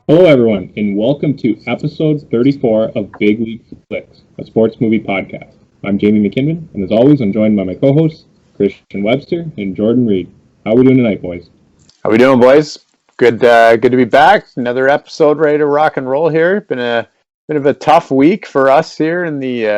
Hello, everyone, and welcome to episode 34 of Big League Flicks, a sports movie podcast. I'm Jamie McKinnon, and as always, I'm joined by my co-hosts, Christian Webster and Jordan Reed. How are we doing tonight, boys? How we doing, boys? Good to be back. Another episode ready to rock and roll here. Been a bit of a tough week for us here in the,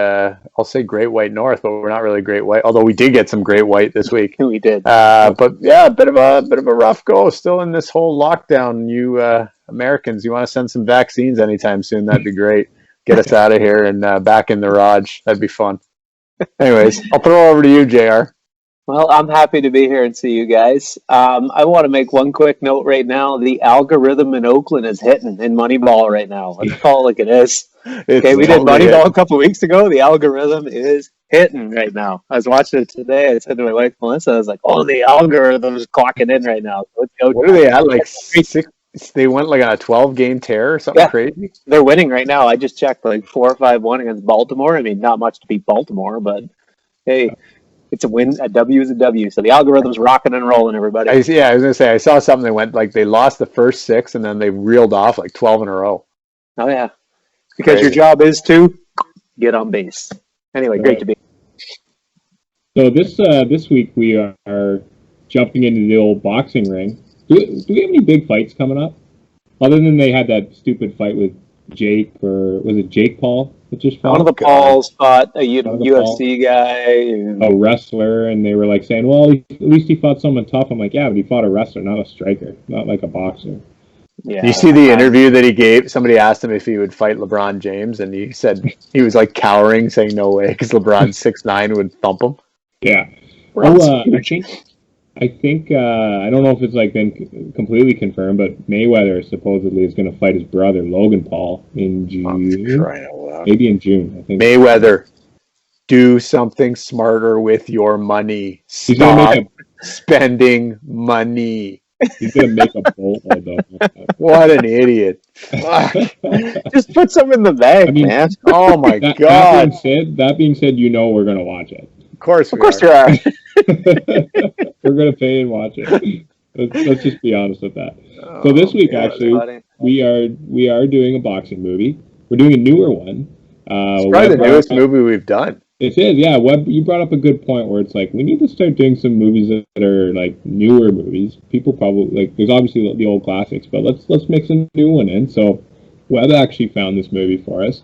I'll say Great White North, but we're not really Great White, although we did get some Great White this week. We did. But yeah, a bit of a rough go. Still in this whole lockdown. You Americans, you want to send some vaccines anytime soon? That'd be great. Get us out of here and back in the Raj. That'd be fun. Anyways, I'll throw it over to you, JR. Well, I'm happy to be here and see you guys. I want to make one quick note right now. The algorithm in Oakland is hitting in Moneyball right now. Let's call it like it is. Okay, we did Moneyball a couple weeks ago. The algorithm is hitting right now. I was watching it today. I said to my wife, Melissa, I was like, oh, the algorithm is clocking in right now. So what are they at? Like six? They went like on a 12-game tear or something crazy? They're winning right now. I just checked like 4 or 5-1 against Baltimore. I mean, not much to beat Baltimore, but hey. It's a win. A W is a W. So the algorithm's rocking and rolling, everybody. I was going to say, I saw something that went like they lost the first 6 and then they reeled off like 12 in a row. Oh, yeah. Because your job is to get on base. Anyway, great to be here. So this week we are jumping into the old boxing ring. Do we have any big fights coming up? Other than they had that stupid fight with Jake, or was it Jake Paul that just fought? One of the Pauls fought a UFC guy. A wrestler, and they were like saying, well, at least he fought someone tough. I'm like, yeah, but he fought a wrestler, not a striker, not like a boxer. Yeah. You see the interview that he gave? Somebody asked him if he would fight LeBron James, and he said he was like cowering, saying no way, because LeBron 6'9" would thump him. Yeah. I think I don't know if it's like been completely confirmed, but Mayweather supposedly is going to fight his brother Logan Paul in June. Maybe in June. I think Mayweather, do something smarter with your money. Stop spending money. He's going to make a boatload though. What an idiot! Just put some in the bag, man. Oh my God! That being said, you know we're going to watch it. Of course you are. We're going to pay and watch it. Let's just be honest with that. So this week, actually, we are doing a boxing movie. We're doing a newer one. It's probably the newest movie we've done. It is, yeah. You brought up a good point where it's like we need to start doing some movies that are like newer movies. People probably like. There's obviously the old classics, but let's mix a new one in. So Webb actually found this movie for us.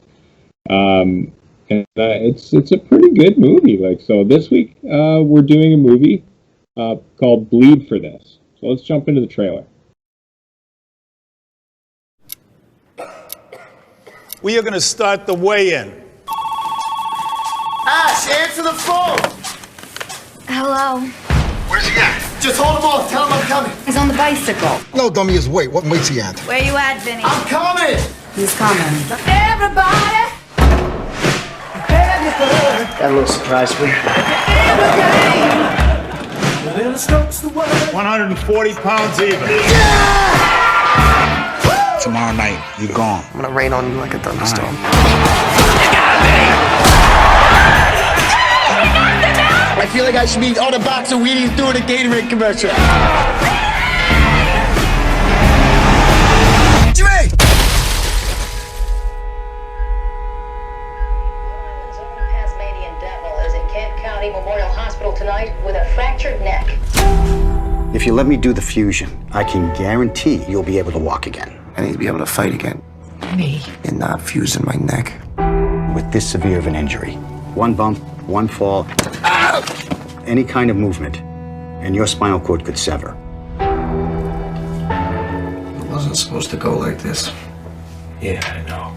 And it's a pretty good movie. Like, so this week we're doing a movie called Bleed for This. So let's jump into the trailer. We are going to start the weigh-in. Ash, answer the phone. Hello. Where's he at? Just hold him off. Tell him I'm coming. He's on the bicycle. No, dummy, is wait. What weight's he at? Where you at, Vinny? I'm coming. He's coming. Everybody. Got a little surprise for you. 140 pounds even. Tomorrow night, you're gone. I'm gonna rain on you like a thunderstorm. I feel like I should be on a box of Wheaties doing a Gatorade commercial. Jimmy! Memorial Hospital tonight with a fractured neck. If you let me do the fusion, I can guarantee you'll be able to walk again. I need to be able to fight again. Me? And not fusing my neck. With this severe of an injury, one bump, one fall, any kind of movement, and your spinal cord could sever. It wasn't supposed to go like this. Yeah, I know.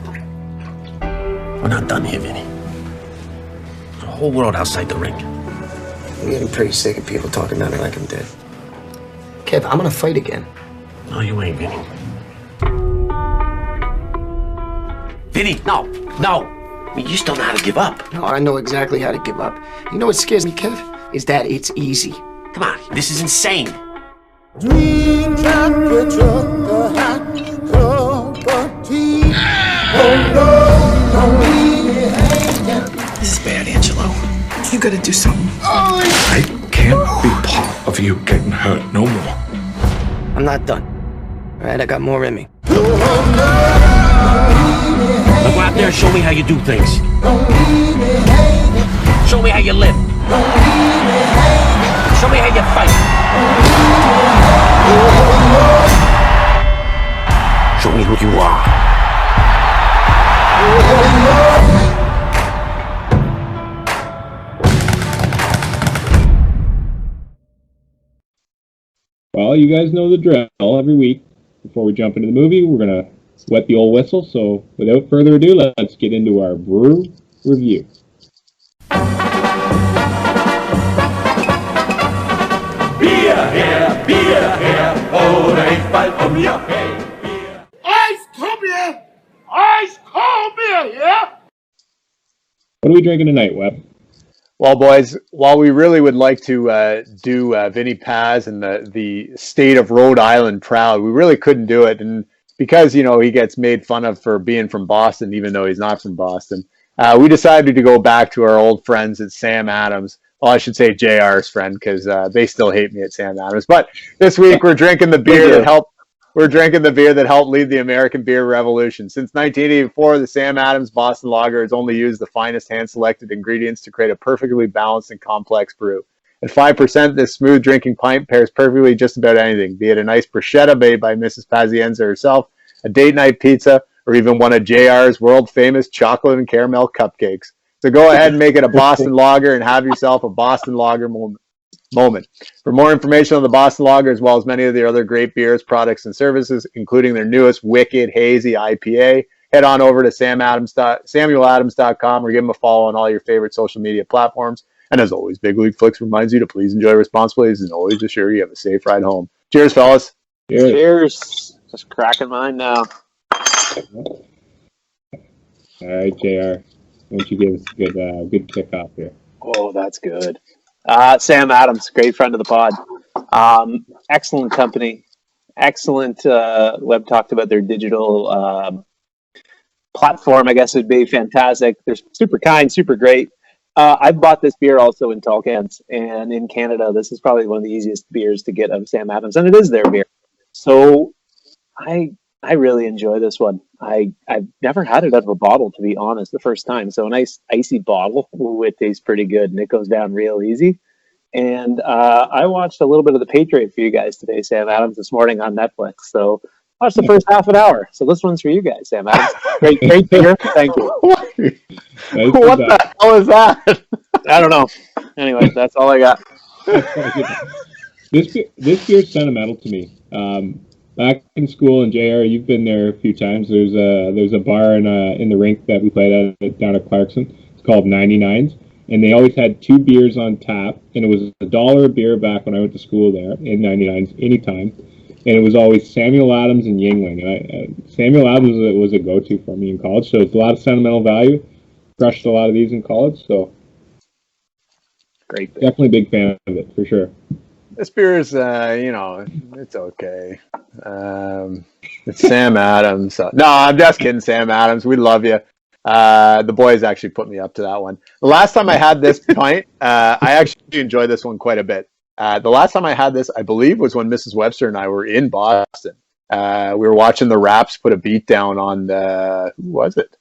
We're not done here, Vinny. There's a whole world outside the ring. I'm getting pretty sick of people talking about me like I'm dead. Kev, I'm gonna fight again. No, you ain't, Vinny. Vinny, no. I mean, you still know how to give up. No, I know exactly how to give up. You know what scares me, Kev? Is that it's easy. Come on, this is insane. Dreams that get the hat property. This is bad, Angelo. You gotta do something. I can't be part of you getting hurt no more. I'm not done. All right, I got more in me. Now go out there and show me how you do things. Show me how you live. Show me how you fight. Show me who you are. Well, you guys know the drill. Every week, before we jump into the movie, we're going to wet the old whistle. So without further ado, let's get into our Brew review. Bier her, oh, recht bald von mir. Hey, Bier. Eis, komm her! Eis, komm her, yeah? What are we drinking tonight, Webb? Well, boys, while we really would like to do Vinny Paz and the state of Rhode Island proud, we really couldn't do it. And because, you know, he gets made fun of for being from Boston, even though he's not from Boston, we decided to go back to our old friends at Sam Adams. Well, I should say JR's friend, because they still hate me at Sam Adams. But this week we're drinking the beer that helped. We're drinking the beer that helped lead the American beer revolution. Since 1984, the Sam Adams Boston Lager has only used the finest hand-selected ingredients to create a perfectly balanced and complex brew. At 5%, this smooth drinking pint pairs perfectly just about anything, be it a nice bruschetta made by Mrs. Pazienza herself, a date night pizza, or even one of JR's world-famous chocolate and caramel cupcakes. So go ahead and make it a Boston Lager and have yourself a Boston Lager moment. For more information on the Boston Lager, as well as many of the other great beers, products, and including their newest Wicked Hazy IPA, head on over to samueladams.com or give them a follow on all your favorite social media platforms. And as always, Big League Flicks reminds you to please enjoy responsibly and always assure you have a safe ride home. Cheers, fellas. Cheers. Just cracking mine now. All right, JR. Why don't you give us a good kickoff here? Oh, that's good. Sam Adams, great friend of the pod. Excellent company. Excellent. Webb talked about their digital platform. I guess it'd be fantastic. They're super kind, super great. I've bought this beer also in tall cans, and in Canada, this is probably one of the easiest beers to get out of Sam Adams, and it is their beer. So I really enjoy this one. I've never had it out of a bottle, to be honest, the first time. So a nice icy bottle, ooh, it tastes pretty good, and it goes down real easy. And I watched a little bit of The Patriot for you guys today, Sam Adams, this morning on Netflix. So I watched the first half an hour. So this one's for you guys, Sam Adams. Great beer. Thank you. What the hell is that? I don't know. Anyway, that's all I got. This beer's sentimental to me. Back in school, and JR, you've been there a few times. There's a bar in the rink that we played at down at Clarkson. It's called 99s, and they always had 2 beers on tap, and it was $1 a beer back when I went to school there in 99s anytime, and it was always Samuel Adams and Yingling. And Samuel Adams was a go-to for me in college, so it's a lot of sentimental value. Crushed a lot of these in college, so great beer. Definitely a big fan of it for sure. This beer is, it's okay. It's Sam Adams. No, I'm just kidding, Sam Adams. We love you. The boys actually put me up to that one. The last time I had this pint, I actually enjoyed this one quite a bit. The last time I had this, I believe, was when Mrs. Webster and I were in Boston. We were watching the Raps put a beat down on who was it? It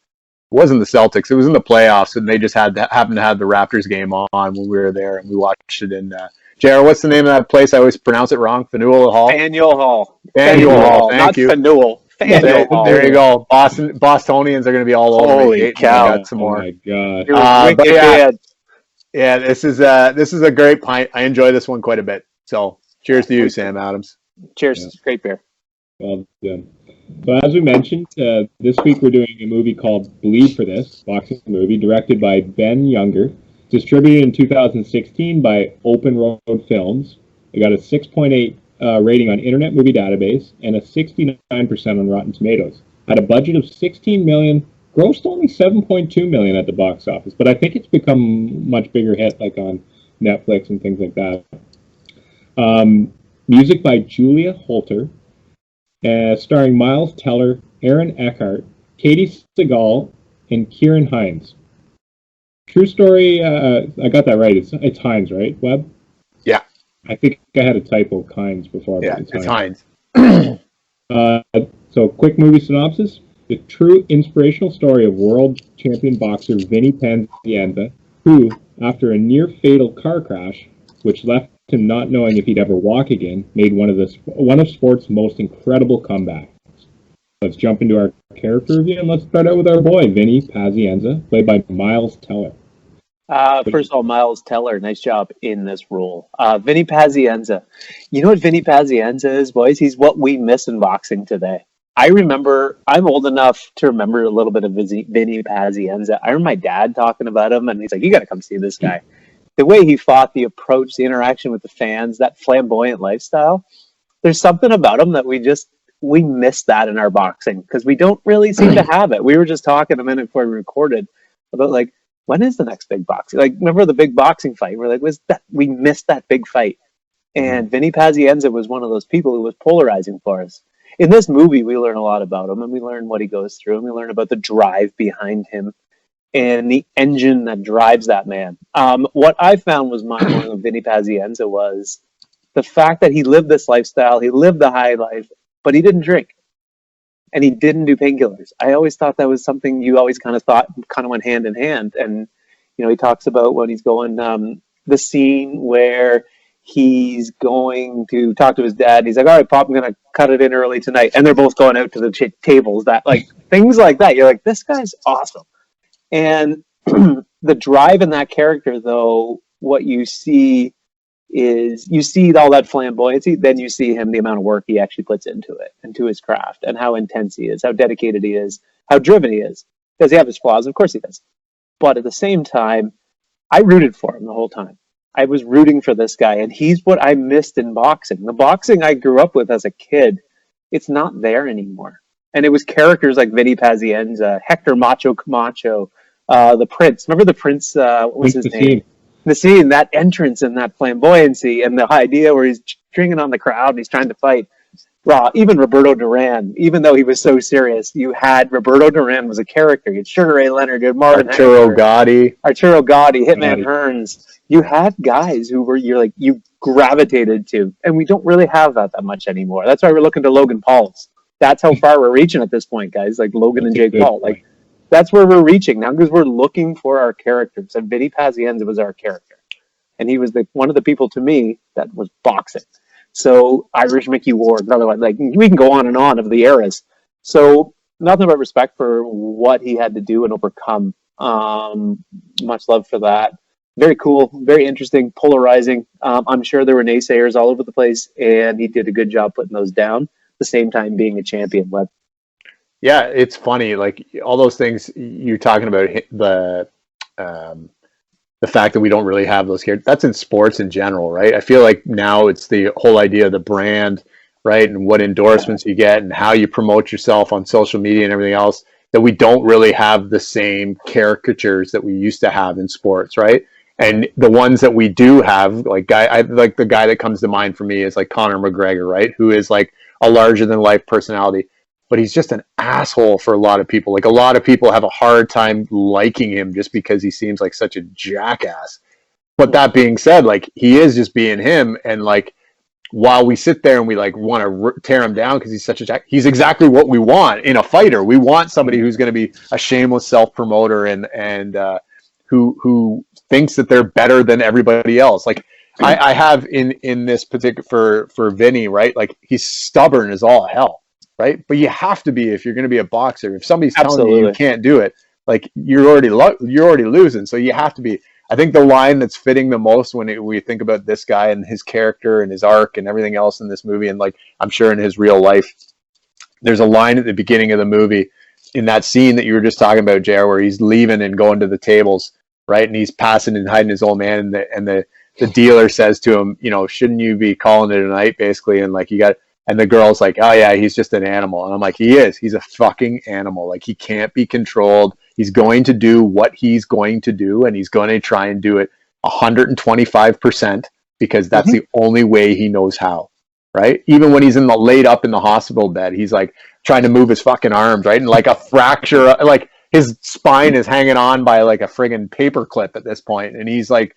wasn't the Celtics. It was in the playoffs, and they just happened to have the Raptors game on when we were there, and we watched it in JR, what's the name of that place? I always pronounce it wrong. Faneuil Hall? Faneuil Hall. Faneuil Hall. Thank you. Faneuil. Faneuil Hall. There you go. Bostonians are going to be all over Holy me. cow. Got some more. Oh, my God. But yeah, this is a great pint. I enjoy this one quite a bit. So cheers to you, Sam Adams. Cheers. Yeah. Great beer. Well done. So as we mentioned, this week we're doing a movie called Bleed for This, boxing movie, directed by Ben Younger. Distributed in 2016 by Open Road Films. It got a 6.8 rating on Internet Movie Database and a 69% on Rotten Tomatoes. Had a budget of $16 million, grossed only $7.2 million at the box office, but I think it's become much bigger hit, like on Netflix and things like that. Music by Julia Holter, starring Miles Teller, Aaron Eckhart, Katie Seagal, and Kieran Hines. True story, I got that right. It's Hines, right, Webb? Yeah. I think I had a typo, Hines, before. Yeah, it's Hines. Uh, so, quick movie synopsis. The true inspirational story of world champion boxer Vinny Panzienza, who, after a near-fatal car crash, which left him not knowing if he'd ever walk again, made one of sport's most incredible comebacks. Let's jump into our character review, and let's start out with our boy, Vinny Pazienza, played by Miles Teller. First of all, Miles Teller, nice job in this role. Vinny Pazienza. You know what Vinny Pazienza is, boys? He's what we miss in boxing today. I remember, I'm old enough to remember a little bit of Vinny Pazienza. I remember my dad talking about him, and he's like, you got to come see this guy. The way he fought, the approach, the interaction with the fans, that flamboyant lifestyle, there's something about him that we miss that in our boxing because we don't really seem to have it. We were just talking a minute before we recorded about like, when is the next big boxing? Like, remember the big boxing fight? We're like, we missed that big fight. And Vinny Pazienza was one of those people who was polarizing for us. In this movie, we learn a lot about him, and we learn what he goes through, and we learn about the drive behind him and the engine that drives that man. What I found was mind-blowing with Vinny Pazienza was the fact that he lived this lifestyle, he lived the high life, but he didn't drink. And he didn't do painkillers. I always thought that was something you always kind of thought kind of went hand in hand. And, you know, he talks about when he's going, the scene where he's going to talk to his dad. He's like, all right, Pop, I'm going to cut it in early tonight. And they're both going out to the tables, that like things like that. You're like, this guy's awesome. And the drive in that character, though, what you see is you see all that flamboyancy, then you see him, the amount of work he actually puts into it, into his craft, and how intense he is, how dedicated he is, how driven he is. Does he have his flaws? Of course he does. But at the same time, I rooted for him the whole time. I was rooting for this guy, and he's what I missed in boxing. The boxing I grew up with as a kid, it's not there anymore. And it was characters like Vinny Pazienza, Hector Macho Camacho, the Prince. Remember the Prince? What was his name? The scene, that entrance and that flamboyancy and the idea where he's stringing on the crowd and he's trying to fight. Raw, even Roberto Duran, even though he was so serious, you had Roberto Duran was a character. You had Sugar Ray Leonard, you had Martin Arturo Gotti, Hitman Hearns. You had guys who were you gravitated to, and we don't really have that much anymore. That's why we're looking to Logan Paul's. That's how far we're reaching at this point, guys. Like Logan and Jake Paul, like. That's where we're reaching now because we're looking for our characters. And Vinny Pazienza was our character. And he was one of the people to me that was boxing. So Irish Mickey Ward, another one. Like we can go on and on of the eras. So nothing but respect for what he had to do and overcome. Much love for that. Very cool, very interesting, polarizing. I'm sure there were naysayers all over the place, and he did a good job putting those down. At the same time, being a champion. Yeah, it's funny. Like all those things you're talking about, the fact that we don't really have those characters. That's in sports in general, right? I feel like now it's the whole idea of the brand, right, and what endorsements you get and how you promote yourself on social media and everything else. That we don't really have the same caricatures that we used to have in sports, right? And the ones that we do have, like the guy that comes to mind for me is like Conor McGregor, right? Who is like a larger than life personality. But he's just an asshole for a lot of people. Like a lot of people have a hard time liking him just because he seems like such a jackass. But that being said, like he is just being him. And like, while we sit there and we like want to tear him down because he's such a he's exactly what we want in a fighter. We want somebody who's going to be a shameless self-promoter and who thinks that they're better than everybody else. Like I have in this particular for Vinny, right? Like he's stubborn as all hell. Right, but you have to be if you're going to be a boxer. If somebody's telling you you can't do it, like you're already losing. So you have to be. I think the line that's fitting the most when we think about this guy and his character and his arc and everything else in this movie, and like I'm sure in his real life, there's a line at the beginning of the movie in that scene that you were just talking about, JR, where he's leaving and going to the tables, right, and he's passing and hiding his old man, and the dealer says to him, you know, shouldn't you be calling it a night, basically, and like you got. And the girl's like, oh, yeah, he's just an animal. And I'm like, he is. He's a fucking animal. Like, he can't be controlled. He's going to do what he's going to do, and he's going to try and do it 125% because that's the only way he knows how, right? Even when he's laid up in the hospital bed, he's, like, trying to move his fucking arms, right? And, like, a fracture, like, his spine is hanging on by, like, a friggin' paper clip at this point. And he's, like,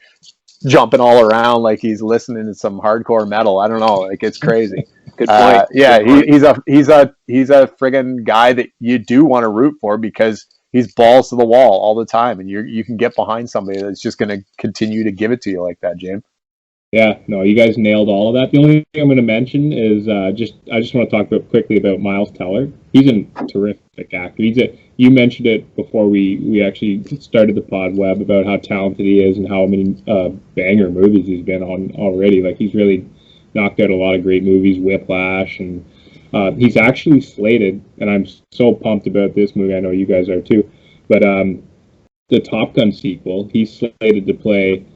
jumping all around like he's listening to some hardcore metal. I don't know, like it's crazy. Good point. Yeah, Good point. he's a friggin' guy that you do want to root for because he's balls to the wall all the time, and you can get behind somebody that's just going to continue to give it to you like that, James. Yeah, no, you guys nailed all of that. The only thing I'm going to mention is I just want to talk quickly about Miles Teller. He's a terrific actor. You mentioned it before we actually started the pod, Web, about how talented he is and how many banger movies he's been on already. Like, he's really knocked out a lot of great movies, Whiplash, and he's actually slated, and I'm so pumped about this movie. I know you guys are too, but the Top Gun sequel, he's slated to play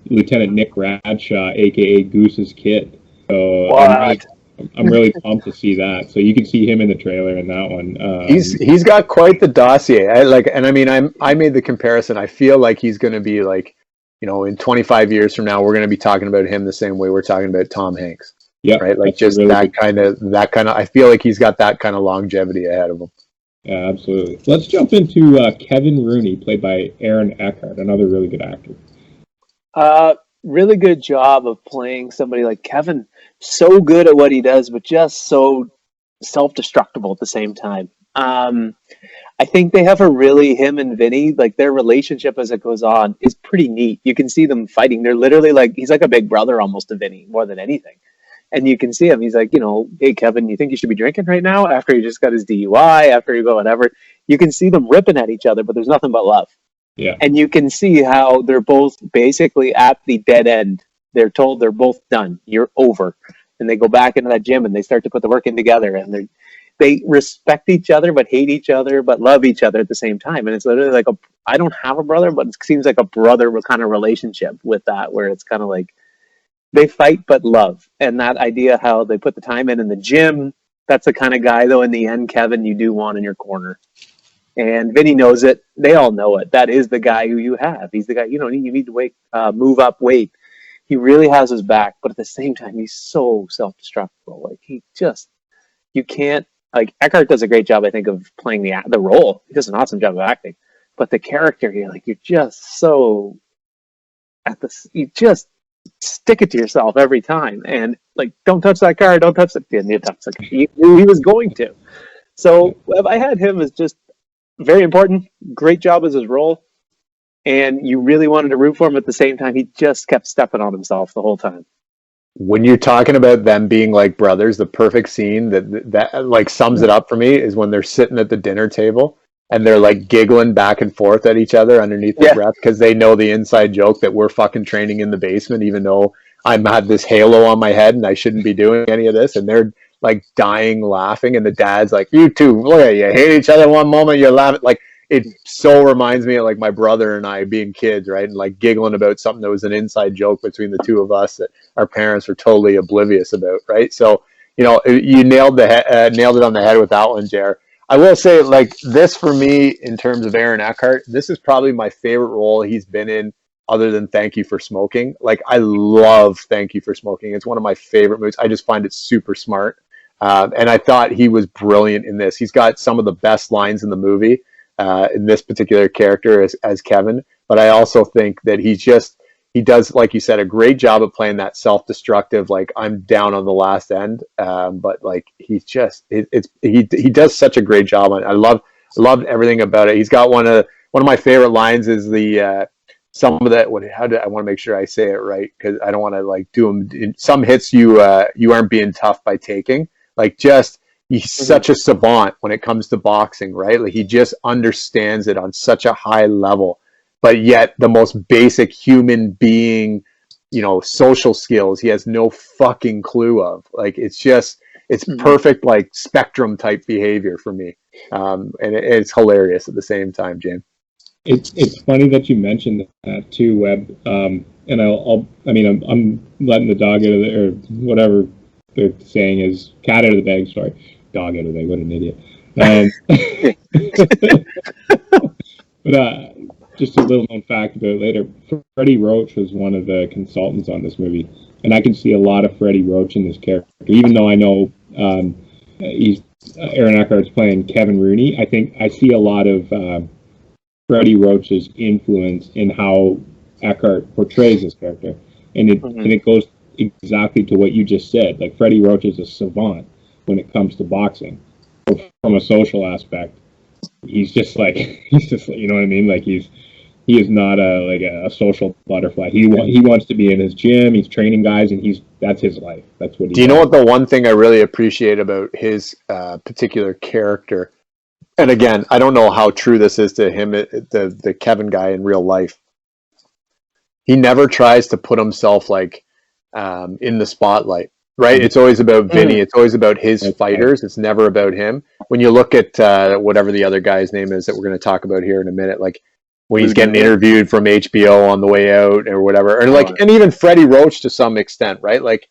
Lieutenant Nick Bradshaw, aka Goose's kid. So I'm really pumped to see that. So you can see him in the trailer in that one. He's got quite the dossier. I made the comparison. I feel like he's going to be like, in 25 years from now, we're going to be talking about him the same way we're talking about Tom Hanks. Yeah, right. Like just really that kind of. I feel like he's got that kind of longevity ahead of him. Yeah, absolutely. Let's jump into Kevin Rooney, played by Aaron Eckhart, another really good actor. Really good job of playing somebody like Kevin. So good at what he does, but just so self-destructible at the same time. I think they have him and Vinny, like their relationship as it goes on is pretty neat. You can see them fighting. They're literally like, he's like a big brother almost to Vinny more than anything. And you can see him. He's like, hey, Kevin, you think you should be drinking right now after he just got his DUI, after you go whatever. You can see them ripping at each other, but there's nothing but love. Yeah. And you can see how they're both basically at the dead end. They're told they're both done. You're over. And they go back into that gym and they start to put the work in together. And they respect each other, but hate each other, but love each other at the same time. And it's literally like I don't have a brother, but it seems like a brother kind of relationship with that, where it's kind of like they fight but love. And that idea how they put the time in the gym, that's the kind of guy, though, in the end, Kevin, you do want in your corner. And Vinny knows it. They all know it. That is the guy who you have. He's the guy, you need to move up weight. He really has his back, but at the same time, he's so self-destructible. Like, you can't, like, Eckhart does a great job, I think, of playing the role. He does an awesome job of acting. But the character, you're just so you just stick it to yourself every time. And, like, don't touch that car, don't touch it. You touch the car. He knew he was going to. So I had him as just very important, great job as his role, and you really wanted to root for him. At the same time, he just kept stepping on himself the whole time. When you're talking about them being like brothers, the perfect scene that like sums it up for me is when they're sitting at the dinner table and they're like giggling back and forth at each other underneath their breath because they know the inside joke that we're fucking training in the basement, even though I'm had this halo on my head and I shouldn't be doing any of this, and they're like dying laughing, and the dad's like, you two, look at you, hate each other one moment, you're laughing. Like, it so reminds me of like my brother and I being kids, right? And like giggling about something that was an inside joke between the two of us that our parents were totally oblivious about, right? So, you nailed it on the head with that one, Jer. I will say, like, this for me, in terms of Aaron Eckhart, this is probably my favorite role he's been in other than Thank You for Smoking. Like, I love Thank You for Smoking. It's one of my favorite movies. I just find it super smart. And I thought he was brilliant in this. He's got some of the best lines in the movie in this particular character as Kevin. But I also think that he does, like you said, a great job of playing that self-destructive, like, I'm down on the last end. But like, he's just, he does such a great job on it. I loved everything about it. He's got one of my favorite lines is some of that. I want to make sure I say it right, because I don't want to like do them. Some hits you aren't being tough by taking. Like, just, he's such a savant when it comes to boxing, right? Like, he just understands it on such a high level, but yet the most basic human being, social skills, he has no fucking clue of. Like, it's perfect, like, spectrum type behavior for me. And it's hilarious at the same time, James. It's funny that you mentioned that too, Webb. And I'm letting the dog out of the, or whatever they're saying is cat out of the bag. Sorry, dog out of the bag. What an idiot. But just a little known fact about it later. Freddie Roach was one of the consultants on this movie, and I can see a lot of Freddie Roach in this character. Even though I know he's Aaron Eckhart's playing Kevin Rooney, I think I see a lot of Freddie Roach's influence in how Eckhart portrays his character, and it goes exactly to what you just said. Like Freddie Roach is a savant when it comes to boxing, but from a social aspect, he's just like you know what I mean. Like he is not a social butterfly. He wants to be in his gym. He's training guys, and that's his life. That's what he. Do you know what the one thing I really appreciate about his particular character? And again, I don't know how true this is to him, the Kevin guy in real life. He never tries to put himself like in the spotlight, right? It's always about Vinny. It's always about his fighters. It's never about him. When you look at whatever the other guy's name is that we're going to talk about here in a minute, like when he's getting interviewed from HBO on the way out or whatever, and even Freddie Roach to some extent, right? Like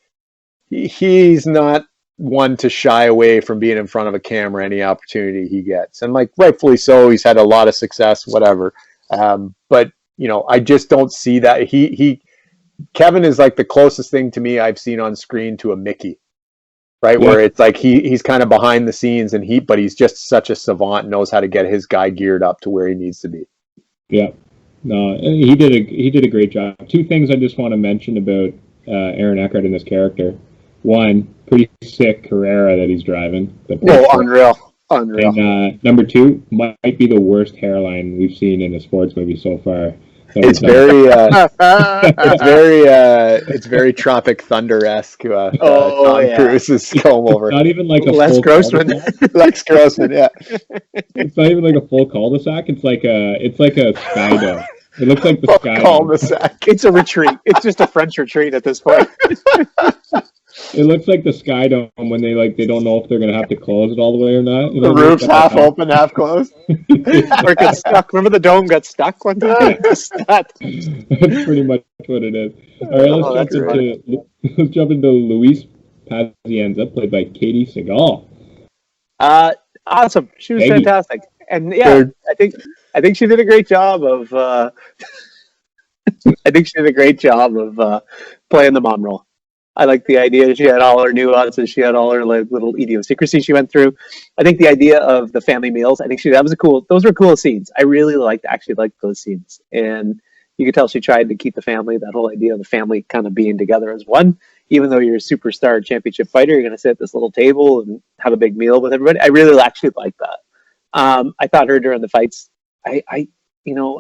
he's not one to shy away from being in front of a camera any opportunity he gets, and like rightfully so. He's had a lot of success, whatever. But you know, I just don't see that Kevin is like the closest thing to me I've seen on screen to a Mickey, right? Yeah. Where it's like he's kind of behind the scenes but he's just such a savant, knows how to get his guy geared up to where he needs to be. Yeah, no, he did a great job. Two things I just want to mention about Aaron Eckhart and this character. One, pretty sick Carrera that he's driving. Unreal. And number two, might be the worst hairline we've seen in a sports movie so far. It's very Tropic Thunder-esque. Tom Cruise's comb over. Not even like a Lex full Grossman. Lex Grossman, yeah. It's not even like a full cul-de-sac. It's like a sky dome. It looks like the sky cul-de-sac. It's a retreat. It's just a French retreat at this point. It looks like the Sky Dome when they don't know if they're gonna have to close it all the way or not. The roof's half open, half closed. Or it gets stuck. Remember the dome got stuck one time? That's pretty much what it is. All right, let's jump into Luis Pazienza, played by Katie Seagal. Awesome. She was fantastic, and yeah, I think she did a great job of. Playing the mom role. I like the idea. She had all her nuances. She had all her like little idiosyncrasy she went through. I think the idea of the family meals. I think those were cool scenes. I really liked those scenes, and you could tell she tried to keep the family. That whole idea of the family kind of being together as one. Even though you're a superstar championship fighter, you're going to sit at this little table and have a big meal with everybody. I really actually like that. I thought her during the fights. I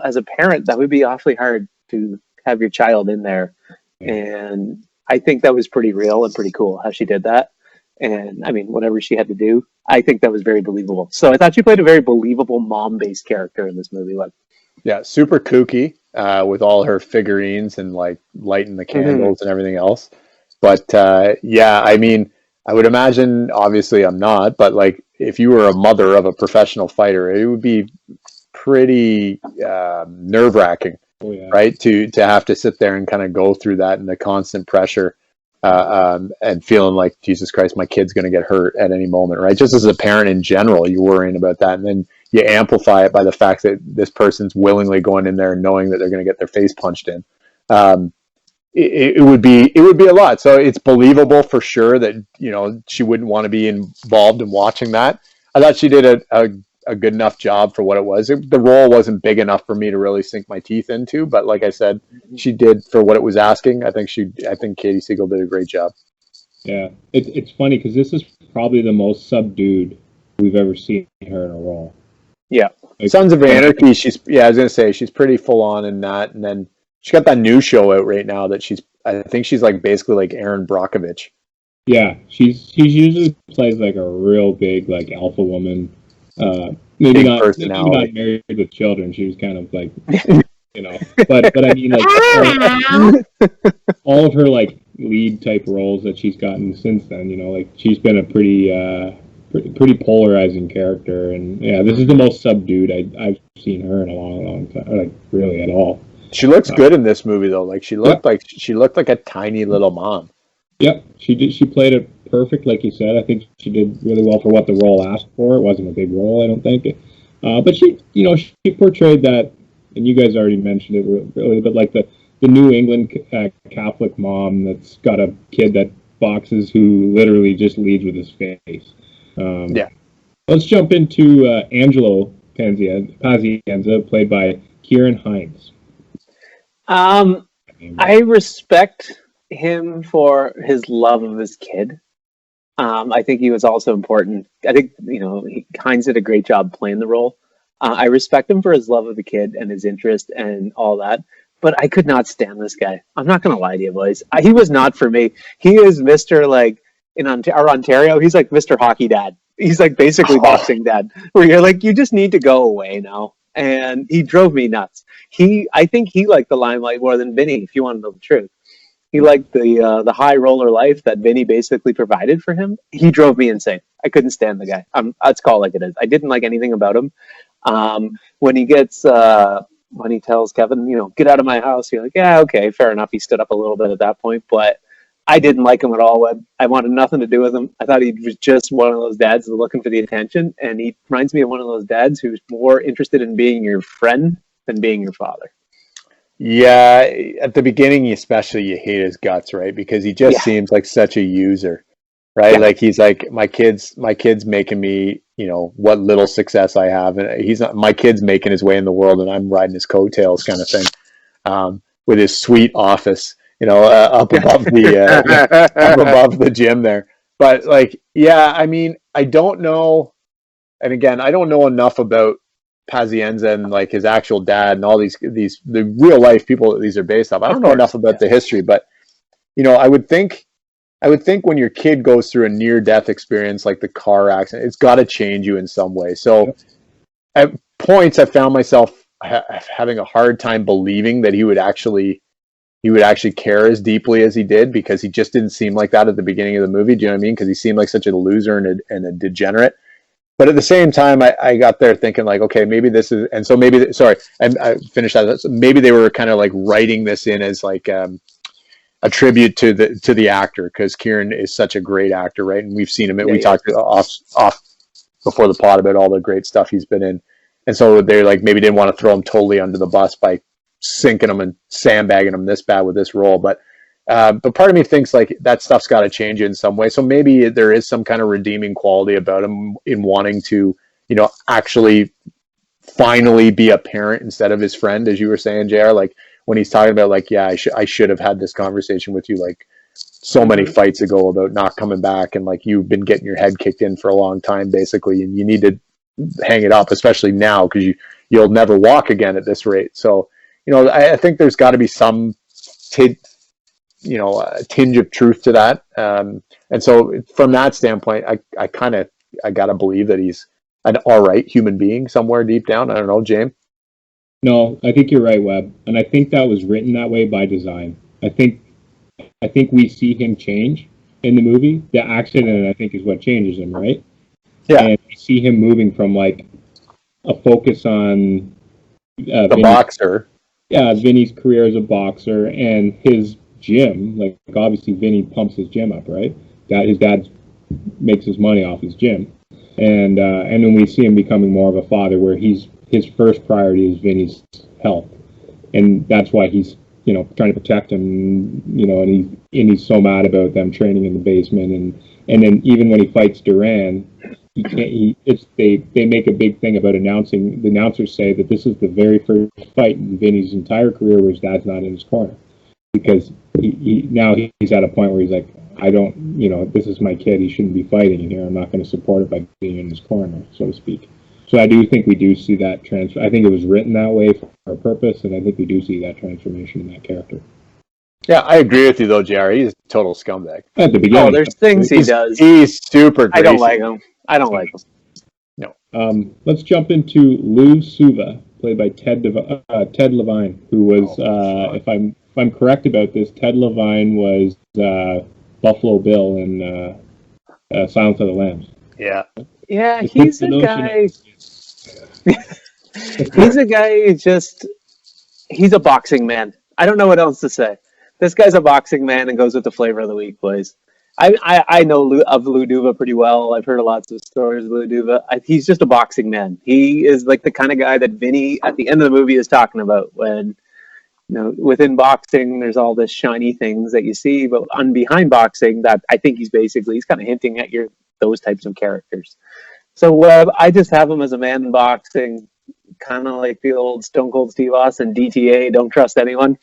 as a parent, that would be awfully hard to have your child in there, and I think that was pretty real and pretty cool how she did that. And I mean, whatever she had to do, I think that was very believable. So I thought she played a very believable mom-based character in this movie. Yeah, super kooky with all her figurines and like lighting the candles and everything else. But yeah, I mean, I would imagine, obviously I'm not, but like if you were a mother of a professional fighter, it would be pretty nerve-wracking. Oh, yeah. Right, to have to sit there and kind of go through that and the constant pressure and feeling like, Jesus Christ, my kid's going to get hurt at any moment, right? Just as a parent in general, you're worrying about that, and then you amplify it by the fact that this person's willingly going in there and knowing that they're going to get their face punched in. It would be a lot. So it's believable for sure that she wouldn't want to be involved in watching that. I thought she did a good enough job for what it was. The role wasn't big enough for me to really sink my teeth into, but like I said, she did for what it was asking. I think Katie Seagal did a great job. Yeah, it's funny because this is probably the most subdued we've ever seen her in a role. Yeah, like, Sons of Anarchy. I was gonna say she's pretty full on in that, and then she got that new show out right now that I think she's like basically like Erin Brockovich. Yeah, she's usually plays like a real big like alpha woman. Maybe not married with children. She was kind of like, but I mean, like all of her like lead type roles that she's gotten since then. Like she's been a pretty polarizing character, and yeah, this is the most subdued I've seen her in a long time, like really at all. She looks good in this movie though. Like she looked like a tiny little mom. Yep, she did. She played it perfect, like you said. I think she did really well for what the role asked for. It wasn't a big role, I don't think. But she portrayed that, and you guys already mentioned it really, but like the New England Catholic mom that's got a kid that boxes who literally just leads with his face. Yeah. Let's jump into Angelo Pazienza, played by Kieran Hines. I respect him for his love of his kid. I think he was also important. I think, Hines did a great job playing the role. I respect him for his love of the kid and his interest and all that. But I could not stand this guy. I'm not going to lie to you, boys. He was not for me. He is Mr. In Ontario, he's like Mr. Hockey Dad. He's like basically boxing dad, where you're like, you just need to go away now. And he drove me nuts. I think he liked the limelight more than Vinny, if you want to know the truth. He liked the high roller life that Vinny basically provided for him. He drove me insane. I couldn't stand the guy. Let's call it like it is. I didn't like anything about him. When he tells Kevin, get out of my house, you're like, yeah, okay, fair enough. He stood up a little bit at that point, but I didn't like him at all, Webb. I wanted nothing to do with him. I thought he was just one of those dads looking for the attention, and he reminds me of one of those dads who's more interested in being your friend than being your father. Yeah, at the beginning, especially, you hate his guts, right? Because he just seems like such a user, right? Like he's like, my kid's making me, what little success I have, and he's not. My kid's making his way in the world, and I'm riding his coattails, kind of thing. With his sweet office, up above the gym there. But I mean, I don't know, and again, I don't know enough about Pazienza and his actual dad and all these the real life people that these are based off. I don't know enough about the history, but I would think when your kid goes through a near death experience like the car accident, it's got to change you in some way. So at points, I found myself having a hard time believing that he would actually care as deeply as he did, because he just didn't seem like that at the beginning of the movie. Do you know what I mean? Because he seemed like such a loser and a degenerate. But at the same time, I got there thinking okay, maybe this is, and so maybe, sorry, and I finished that. So maybe they were kind of writing this in as a tribute to the actor, because Kieran is such a great actor, right? And we've seen him. We talked off before the pod about all the great stuff he's been in, and so they maybe didn't want to throw him totally under the bus by sinking him and sandbagging him this bad with this role, but part of me thinks that stuff's got to change in some way. So maybe there is some kind of redeeming quality about him in wanting to, actually finally be a parent instead of his friend, as you were saying, JR. When he's talking about I should have had this conversation with you so many fights ago about not coming back, and you've been getting your head kicked in for a long time, basically, and you need to hang it up, especially now, because you'll never walk again at this rate. So, I think there's got to be some a tinge of truth to that. And so from that standpoint, I got to believe that he's an all right human being somewhere deep down. I don't know, James. No, I think you're right, Webb. And I think that was written that way by design. I think we see him change in the movie. The accident, I think, is what changes him, right? Yeah. And we see him moving from a focus on the boxer. Yeah, Vinny's career as a boxer and his gym. Obviously Vinny pumps his gym up, right? His dad makes his money off his gym, and then we see him becoming more of a father, where his first priority is Vinny's health, and that's why he's trying to protect him, and he's so mad about them training in the basement, and then even when he fights Duran, they make a big thing about announcing. The announcers say that this is the very first fight in Vinny's entire career where his dad's not in his corner, because he's at a point where he's like, I don't, this is my kid. He shouldn't be fighting in here. I'm not going to support it by being in his corner, so to speak. So I do think we do see that transfer. I think it was written that way for a purpose, and I think we do see that transformation in that character. Yeah, I agree with you though, JR. He's a total scumbag. At the beginning. Oh, there's things he does. He's super greasy. I don't like him. No. Let's jump into Lou Suva, played by Ted Levine, who was, if I'm correct about this, Ted Levine was Buffalo Bill in Silence of the Lambs. Yeah. Yeah, he's a guy. He's a guy who he's a boxing man. I don't know what else to say. This guy's a boxing man and goes with the flavor of the week, boys. I know of Lou Duva pretty well. I've heard lots of stories of Lou Duva. He's just a boxing man. He is the kind of guy that Vinny at the end of the movie is talking about, when within boxing there's all this shiny things that you see, but behind boxing, that I think he's kind of hinting at those types of characters. So I just have him as a man in boxing, kind of like the old Stone Cold Steve Austin DTA, don't trust anyone.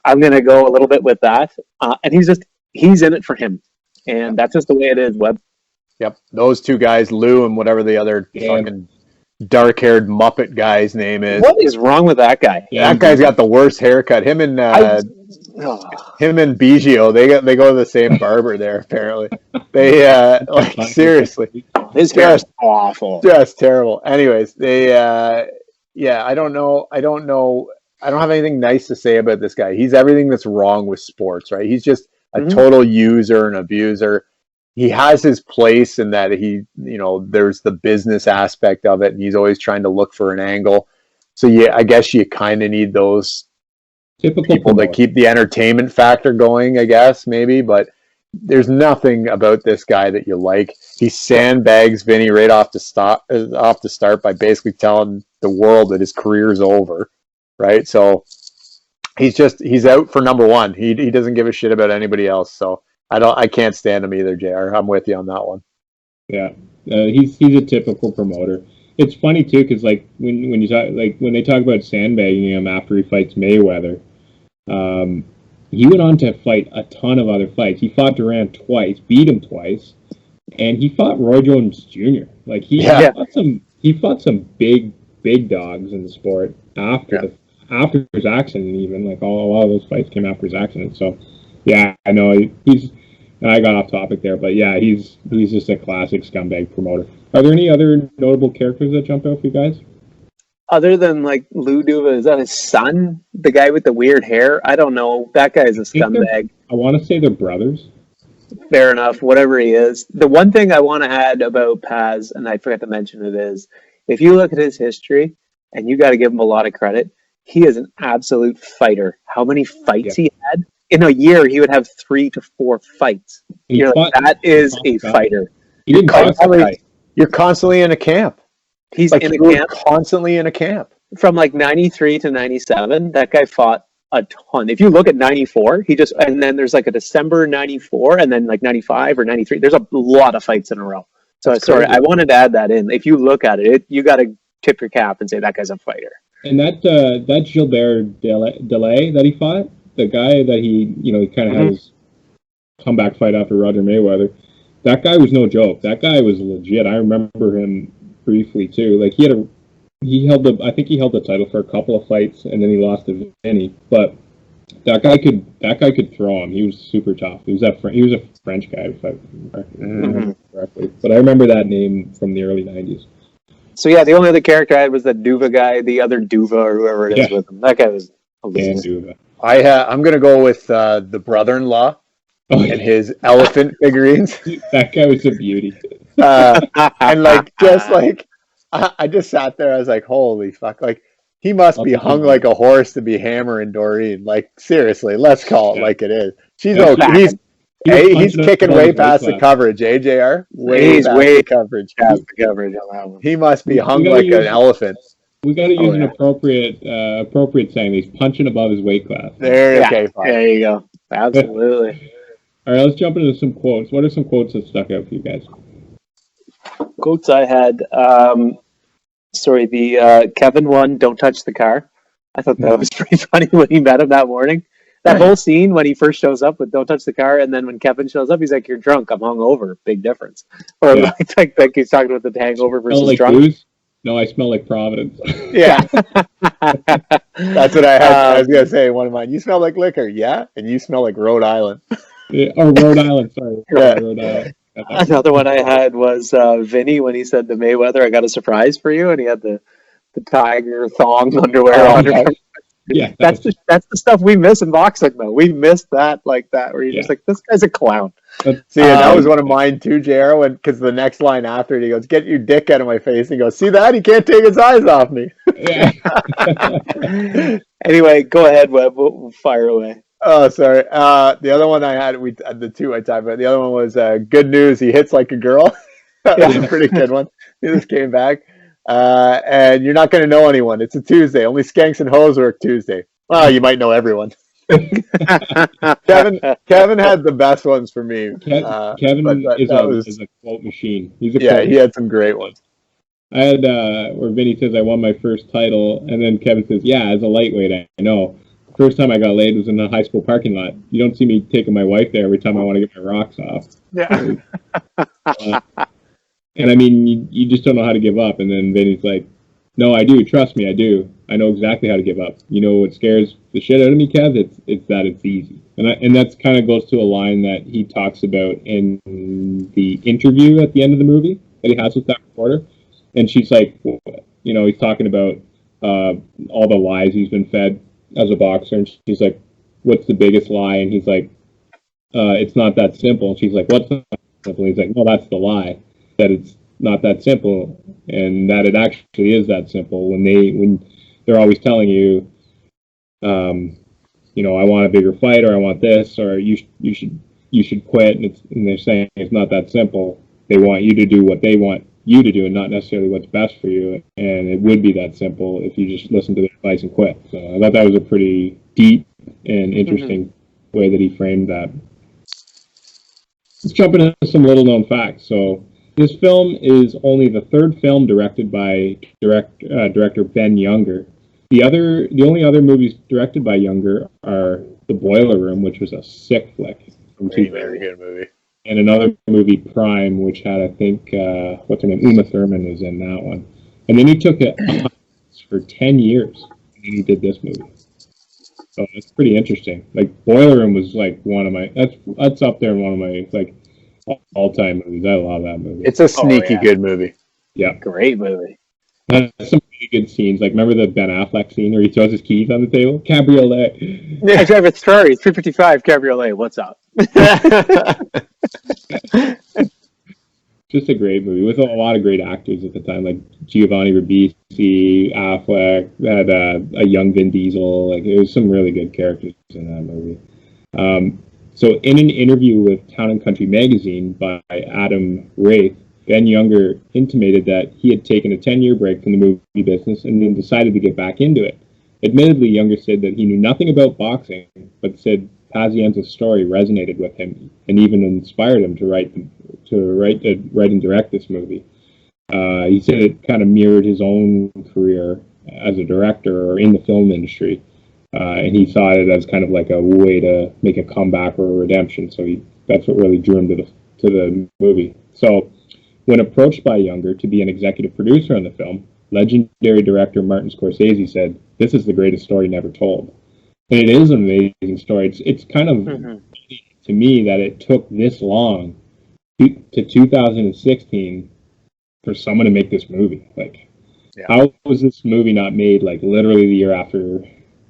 I'm going to go a little bit with that. And he's in it for him. And that's just the way it is, Webb. Yep. Those two guys, Lou and whatever the other fucking dark-haired Muppet guy's name is. What is wrong with that guy? That guy's got the worst haircut. Him and Biggio, they go to the same barber there. Apparently, they like seriously, his hair is awful, just terrible. Anyways, they I don't know. I don't have anything nice to say about this guy. He's everything that's wrong with sports, right? He's just a total user and abuser. He has his place in that there's the business aspect of it, and he's always trying to look for an angle. So yeah, I guess you kind of need those people that keep the entertainment factor going, I guess, maybe. But there's nothing about this guy that you like. He sandbags Vinny right off the start by basically telling the world that his career's over, right? So he's out for number one. He doesn't give a shit about anybody else. So I can't stand him either, JR. I'm with you on that one. Yeah, he's a typical promoter. It's funny too, because like when they talk about sandbagging him after he fights Mayweather, he went on to fight a ton of other fights. He fought Durant twice, beat him twice, and he fought Roy Jones Jr. Like he fought some big dogs in the sport after his accident. Even like a lot of those fights came after his accident. So yeah, I know I got off topic there, but yeah, he's just a classic scumbag promoter. Are there any other notable characters that jump out for you guys? Other than like Lou Duva, is that his son? The guy with the weird hair? I don't know. That guy is a scumbag. I want to say they're brothers. Fair enough, whatever he is. The one thing I want to add about Paz, and I forgot to mention it, is if you look at his history, and you got to give him a lot of credit, he is an absolute fighter. How many fights he had? In a year, he would have 3 to 4 fights. You're like, that is a fighter. You're constantly in a camp. He's in a camp. Constantly in a camp. From like 93 to 97, that guy fought a ton. If you look at 94, and then there's like a December 94, and then like 95 or 93. There's a lot of fights in a row. So sorry, I wanted to add that in. If you look at it, you got to tip your cap and say that guy's a fighter. And that Gilbert Delay that he fought, the guy that he kind of had his comeback fight after Roger Mayweather, that guy was no joke. That guy was legit. I remember him briefly too. Like I think he held the title for a couple of fights, and then he lost to Vinny. But that guy could throw him. He was super tough. He was a French guy, if I remember correctly. But I remember that name from the early '90s. So yeah, the only other character I had was the Duva guy, the other Duva or whoever it is with him. That guy was hilarious. Duva. I'm gonna go with the brother-in-law and his elephant figurines. That guy was a beauty. And I just sat there. I was like, holy fuck! Like he must be hung like a horse to be hammering Doreen. Like seriously, let's call it like it is. She's okay. He's kicking way past the coverage. AJR way past the coverage. Past the coverage on that one. He must be hung like an elephant. We got to use an appropriate saying. He's punching above his weight class. There you go. Absolutely. All right, let's jump into some quotes. What are some quotes that stuck out for you guys? Quotes I had. The Kevin one, "Don't touch the car." I thought that was pretty funny when he met him that morning. That whole scene when he first shows up with "Don't touch the car," and then when Kevin shows up, he's like, "You're drunk. I'm hungover." Big difference. Or like he's talking about the hangover versus like drunk. Booze? No, I smell like Providence. Yeah. That's what I had. I was going to say, one of mine. You smell like liquor. Yeah. And you smell like Rhode Island. Rhode Island. Sorry. Yeah. Rhode Island. Another one I had was Vinny when he said to Mayweather, "I got a surprise for you," and he had the tiger thong underwear on. Yeah, that's the stuff we miss in boxing, though. We miss that like that, where you're just like, this guy's a clown. See, and that was one of mine too, JR, because the next line after it, he goes, "Get your dick out of my face." And he goes, "See that? He can't take his eyes off me." Yeah. Anyway, go ahead, Webb. We'll fire away. Oh, sorry. The other one I had, the two I talked about. The other one was "Good news. He hits like a girl." That was a pretty good one. He just came back. And you're not going to know anyone. It's a Tuesday. Only skanks and hoes work Tuesday. Well, you might know everyone. Kevin had the best ones for me. Kevin is a quote machine. He's a he had some great ones. I had where Vinny says I won my first title, and then Kevin says, "Yeah, as a lightweight, I know." First time I got laid was in the high school parking lot. You don't see me taking my wife there every time I want to get my rocks off. Yeah. And I mean, you just don't know how to give up. And then Vinny's like, "No, I do. Trust me, I do. I know exactly how to give up. You know what scares the shit out of me, Kev? It's that it's easy." And that's kind of goes to a line that he talks about in the interview at the end of the movie that he has with that reporter. And she's like, you know, he's talking about all the lies he's been fed as a boxer, and she's like, "What's the biggest lie?" And he's like, "It's not that simple." And she's like, "What's not simple?" And he's like, "No, that's the lie. That it's not that simple, and that it actually is that simple." When they're always telling you, you know, I want a bigger fight, or I want this, or you should quit, and they're saying it's not that simple. They want you to do what they want you to do, and not necessarily what's best for you. And it would be that simple if you just listen to their advice and quit. So I thought that was a pretty deep and interesting way that he framed that. Let's jump into some little known facts. So this film is only the third film directed by director Ben Younger. The only other movies directed by Younger are The Boiler Room, which was a sick flick from Very good movie. and another movie, Prime, which had, I think, what's her name? Uma Thurman was in that one. And then he took it for 10 years, and he did this movie. So it's pretty interesting. Like, Boiler Room was like one of my, that's up there in one of my, like, all-time movies. I love that movie. It's a sneaky good movie. Yeah. Great movie. Some really good scenes. Like, remember the Ben Affleck scene where he throws his keys on the table? Cabriolet. I drive a Ferrari 355 Cabriolet. What's up? Just a great movie with a lot of great actors at the time, like Giovanni Ribisi, Affleck, had a young Vin Diesel. Like, it was some really good characters in that movie. So in an interview with Town and Country magazine by Adam Wraith, Ben Younger intimated that he had taken a 10-year break from the movie business and then decided to get back into it. Admittedly, Younger said that he knew nothing about boxing, but said Pazienza's story resonated with him and even inspired him to write and direct this movie. He said it kind of mirrored his own career as a director or in the film industry, and he saw it as kind of like a way to make a comeback or a redemption. So that's what really drew him to the movie. So when approached by Younger to be an executive producer on the film, legendary director Martin Scorsese said, "This is the greatest story never told." And it is an amazing story. It's kind of to me that it took this long to 2016 for someone to make this movie. Like, how was this movie not made like literally the year after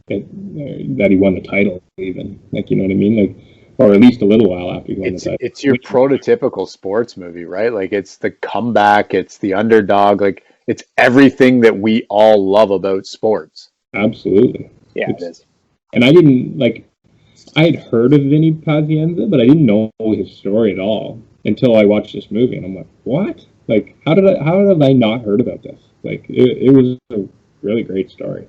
that he won the title? Even, like, you know what I mean? Like, or at least a little while after he won the title. It's your prototypical sports movie, right? Like, it's the comeback, it's the underdog, like it's everything that we all love about sports. Absolutely. Yeah, it is. And I had heard of Vinny Pazienza, but I didn't know his story at all until I watched this movie, and I'm like, what? Like, how did I not heard about this? Like, it was a really great story.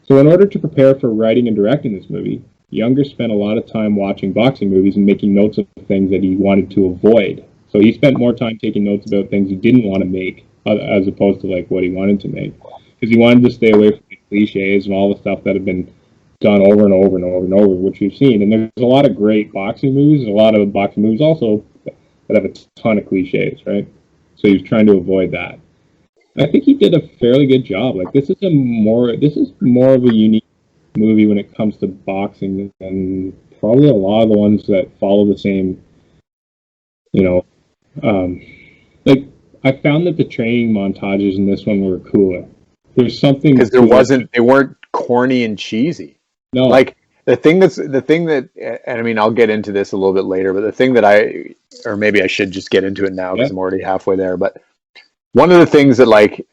So in order to prepare for writing and directing this movie, Younger spent a lot of time watching boxing movies and making notes of things that he wanted to avoid. So he spent more time taking notes about things he didn't want to make as opposed to like what he wanted to make, because he wanted to stay away from the cliches and all the stuff that had been done over and over and over and over, which we've seen. And there's a lot of great boxing movies. There's a lot of boxing movies also that have a ton of cliches, right? So he was trying to avoid that. I think he did a fairly good job. Like, this is more of a unique movie when it comes to boxing than probably a lot of the ones that follow the same, you know, like, I found that the training montages in this one were cooler. There's something because they weren't corny and cheesy. No, like the thing that, and I mean, I'll get into this a little bit later, but the thing that or maybe I should just get into it now because I'm already halfway there. But one of the things that, like,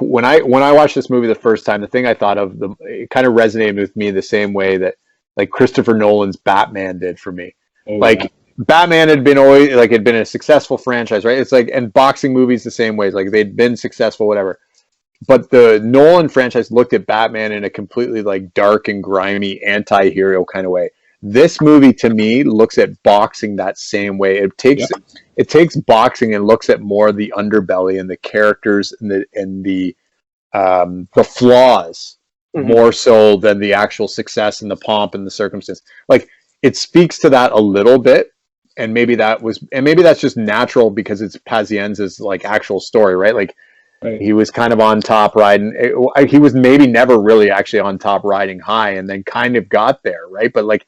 when I watched this movie the first time, the thing I thought of, it kind of resonated with me the same way that, like, Christopher Nolan's Batman did for me. Batman had been a successful franchise, right? It's like, and boxing movies the same way. It's like they'd been successful, whatever. But the Nolan franchise looked at Batman in a completely, like, dark and grimy anti-hero kind of way. This movie to me looks at boxing that same way. It takes boxing and looks at more the underbelly and the characters and the flaws more so than the actual success and the pomp and the circumstance. Like, it speaks to that a little bit, and maybe that's just natural because it's Pazienza's like actual story, right? Like, he was kind of on top riding. He was maybe never really actually on top riding high, and then kind of got there, right? But like,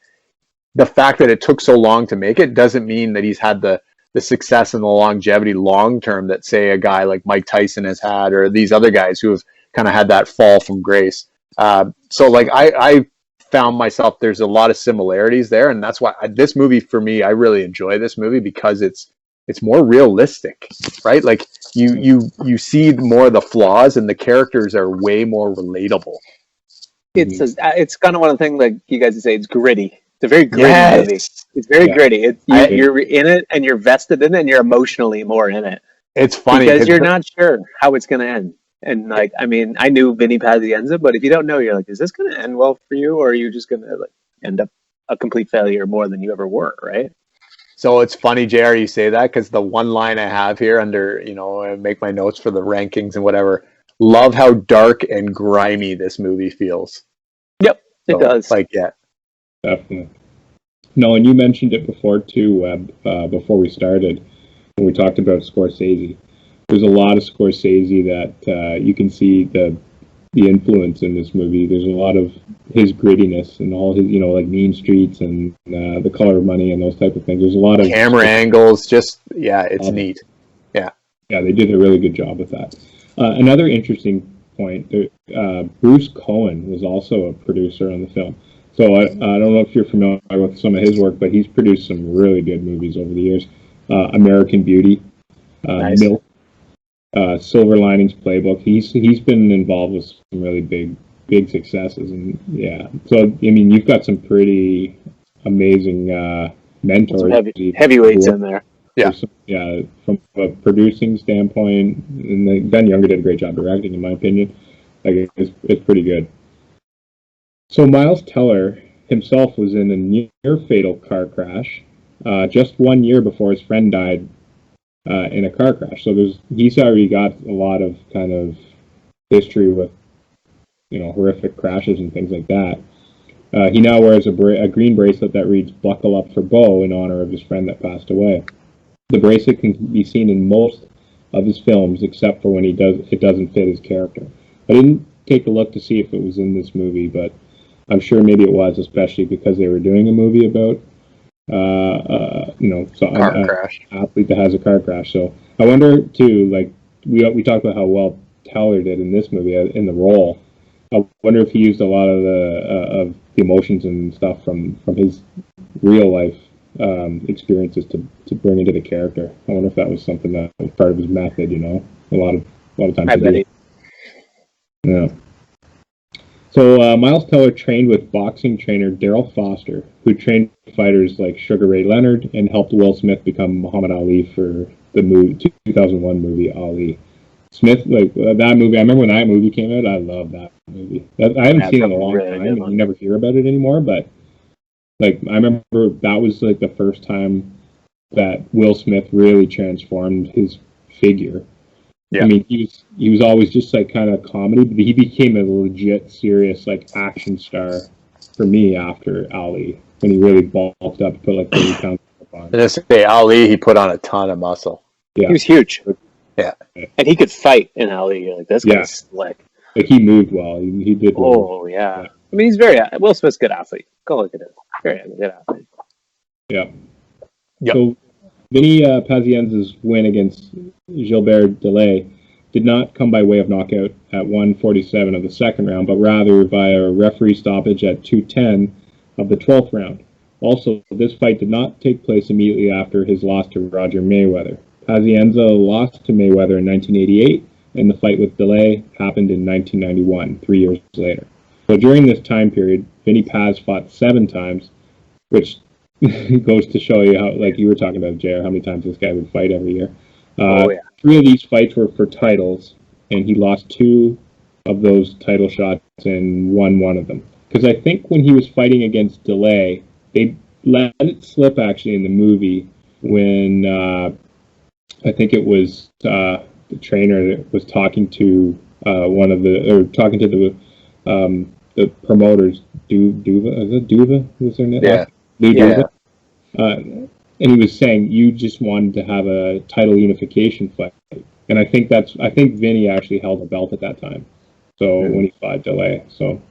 the fact that it took so long to make it doesn't mean that he's had the success and the longevity long term that, say, a guy like Mike Tyson has had, or these other guys who have kind of had that fall from grace. So like, I found myself, there's a lot of similarities there, and that's why this movie, for me, I really enjoy this movie because it's more realistic, right? Like, you see more of the flaws, and the characters are way more relatable. It's kind of one of the things, like you guys say, it's gritty. It's a very gritty movie. It's very gritty. You're in it, and you're vested in it, and you're emotionally more in it. It's funny because you're not sure how it's going to end. And like, I mean, I knew Vinny Pazienza, but if you don't know, you're like, is this going to end well for you, or are you just going to like end up a complete failure more than you ever were, right? So it's funny, JR, you say that, because the one line I have here under, I make my notes for the rankings and whatever, love how dark and grimy this movie feels. Yep, it does. Like, yeah. Definitely. No, and you mentioned it before too, Webb, before we started, when we talked about Scorsese. There's a lot of Scorsese that you can see the influence in this movie. There's a lot of his grittiness and all his, like Mean Streets and The Color of Money and those type of things. There's a lot of camera angles. It's neat. Yeah. Yeah, they did a really good job with that. Another interesting point, Bruce Cohen was also a producer on the film. So I don't know if you're familiar with some of his work, but he's produced some really good movies over the years. American Beauty, nice. Milk, Silver Linings Playbook. He's been involved with some really big successes, and yeah. So I mean, you've got some pretty amazing mentors, some heavyweights in there. Yeah, from a producing standpoint, and Ben Younger did a great job directing, in my opinion. Like, it's pretty good. So Miles Teller himself was in a near-fatal car crash just 1 year before his friend died in a car crash. So he's already got a lot of kind of history with, horrific crashes and things like that. He now wears a green bracelet that reads "Buckle Up for Bo" in honor of his friend that passed away. The bracelet can be seen in most of his films, except for when it doesn't fit his character. I didn't take a look to see if it was in this movie, but I'm sure maybe it was, especially because they were doing a movie about car crash. Athlete that has a car crash. So I wonder too, like we talked about how well Teller did in this movie in the role. I wonder if he used a lot of the emotions and stuff from his real life experiences to bring into the character. I wonder if that was something that was part of his method. A lot of times. I bet. Yeah. So Miles Teller trained with boxing trainer Daryl Foster, who trained fighters like Sugar Ray Leonard and helped Will Smith become Muhammad Ali for the 2001 movie Ali. Smith, like that movie, I remember when that movie came out, I loved that movie. I haven't seen it in a long time, and you never hear about it anymore, but like I remember that was like the first time that Will Smith really transformed his figure. Yeah. I mean, he was always just like kind of comedy, but he became a legit, serious like action star for me after Ali, when he really bulked up, put like 30 pounds on. And just say Ali, he put on a ton of muscle. Yeah. He was huge. Yeah, and he could fight in Ali. You're like, this guy's slick. Like he moved well. He did. Oh yeah. I mean, he's Will Smith's a good athlete. Go look at him. Very good athlete. Yeah. So Vinny Pazienza's win against Gilbert Delay did not come by way of knockout at 1:47 of the second round, but rather via a referee stoppage at 2:10 of the 12th round. Also, this fight did not take place immediately after his loss to Roger Mayweather. Pazienza lost to Mayweather in 1988, and the fight with Delay happened in 1991, 3 years later. So during this time period, Vinny Paz fought 7 times, which goes to show you how, like you were talking about, JR, how many times this guy would fight every year. 3 of these fights were for titles, and he lost 2 of those title shots and won 1 of them. Because I think when he was fighting against Delay, they let it slip actually in the movie when I think it was the trainer that was talking to talking to the promoters. Duva, is it Duva? Was their name? Yeah. Lou Yeah. Duva. And he was saying you just wanted to have a title unification fight, and I think Vinny actually held a belt at that time. So when he fought Delay, so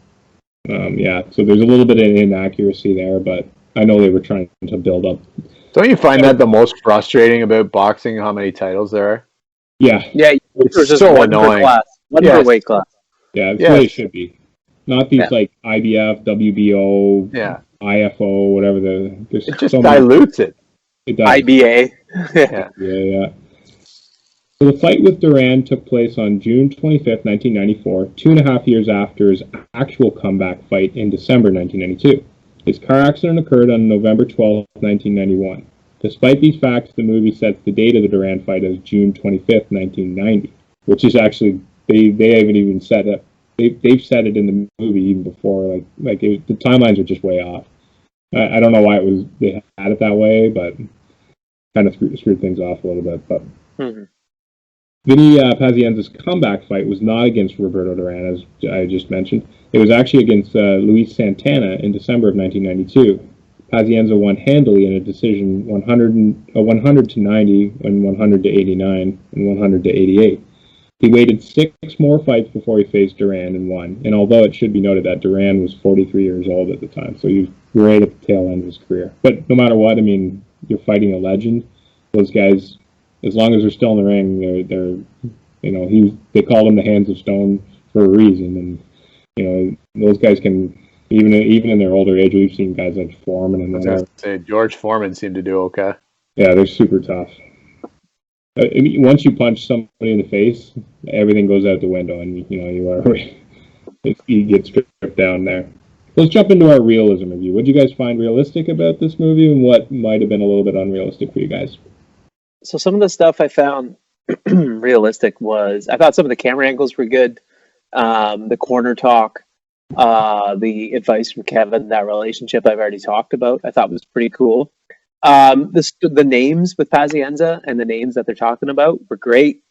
so there's a little bit of inaccuracy there, but I know they were trying to build up. Don't you find that the most frustrating about boxing? How many titles there are? Yeah, it's so one annoying. Per class, one per weight class. Yeah, that's the way it should be. Not these like IBF, WBO, IFO, whatever. It just dilutes it. It does. IBA. Yeah. So the fight with Duran took place on June 25th, 1994, 2.5 years after his actual comeback fight in December 1992. His car accident occurred on November 12th, 1991. Despite these facts, the movie sets the date of the Duran fight as June 25th, 1990, which is actually, they haven't even set it. They've said it in the movie even before, the timelines are just way off. I don't know why they had it that way, but kind of screwed things off a little bit. But Vinny Pazienza's comeback fight was not against Roberto Duran, as I just mentioned. It was actually against Luis Santana in December of 1992. Pazienza won handily in a decision 100 to 90, and 100 to 89, and 100 to 88. He waited 6 more fights before he faced Duran and won. And although it should be noted that Duran was 43 years old at the time, so he was right at the tail end of his career. But no matter what, I mean, you're fighting a legend. Those guys, as long as they're still in the ring, they're they called them the Hands of Stone for a reason. And those guys can, even in their older age, we've seen guys like Foreman and I was gonna say George Foreman seemed to do okay. Yeah, they're super tough. I mean, once you punch somebody in the face, everything goes out the window, and you get stripped down there. Let's jump into our realism review. What did you guys find realistic about this movie, and what might have been a little bit unrealistic for you guys? So some of the stuff I found realistic was, I thought some of the camera angles were good. The corner talk, the advice from Kevin, that relationship I've already talked about, I thought was pretty cool. The names with Pazienza and the names that they're talking about were great.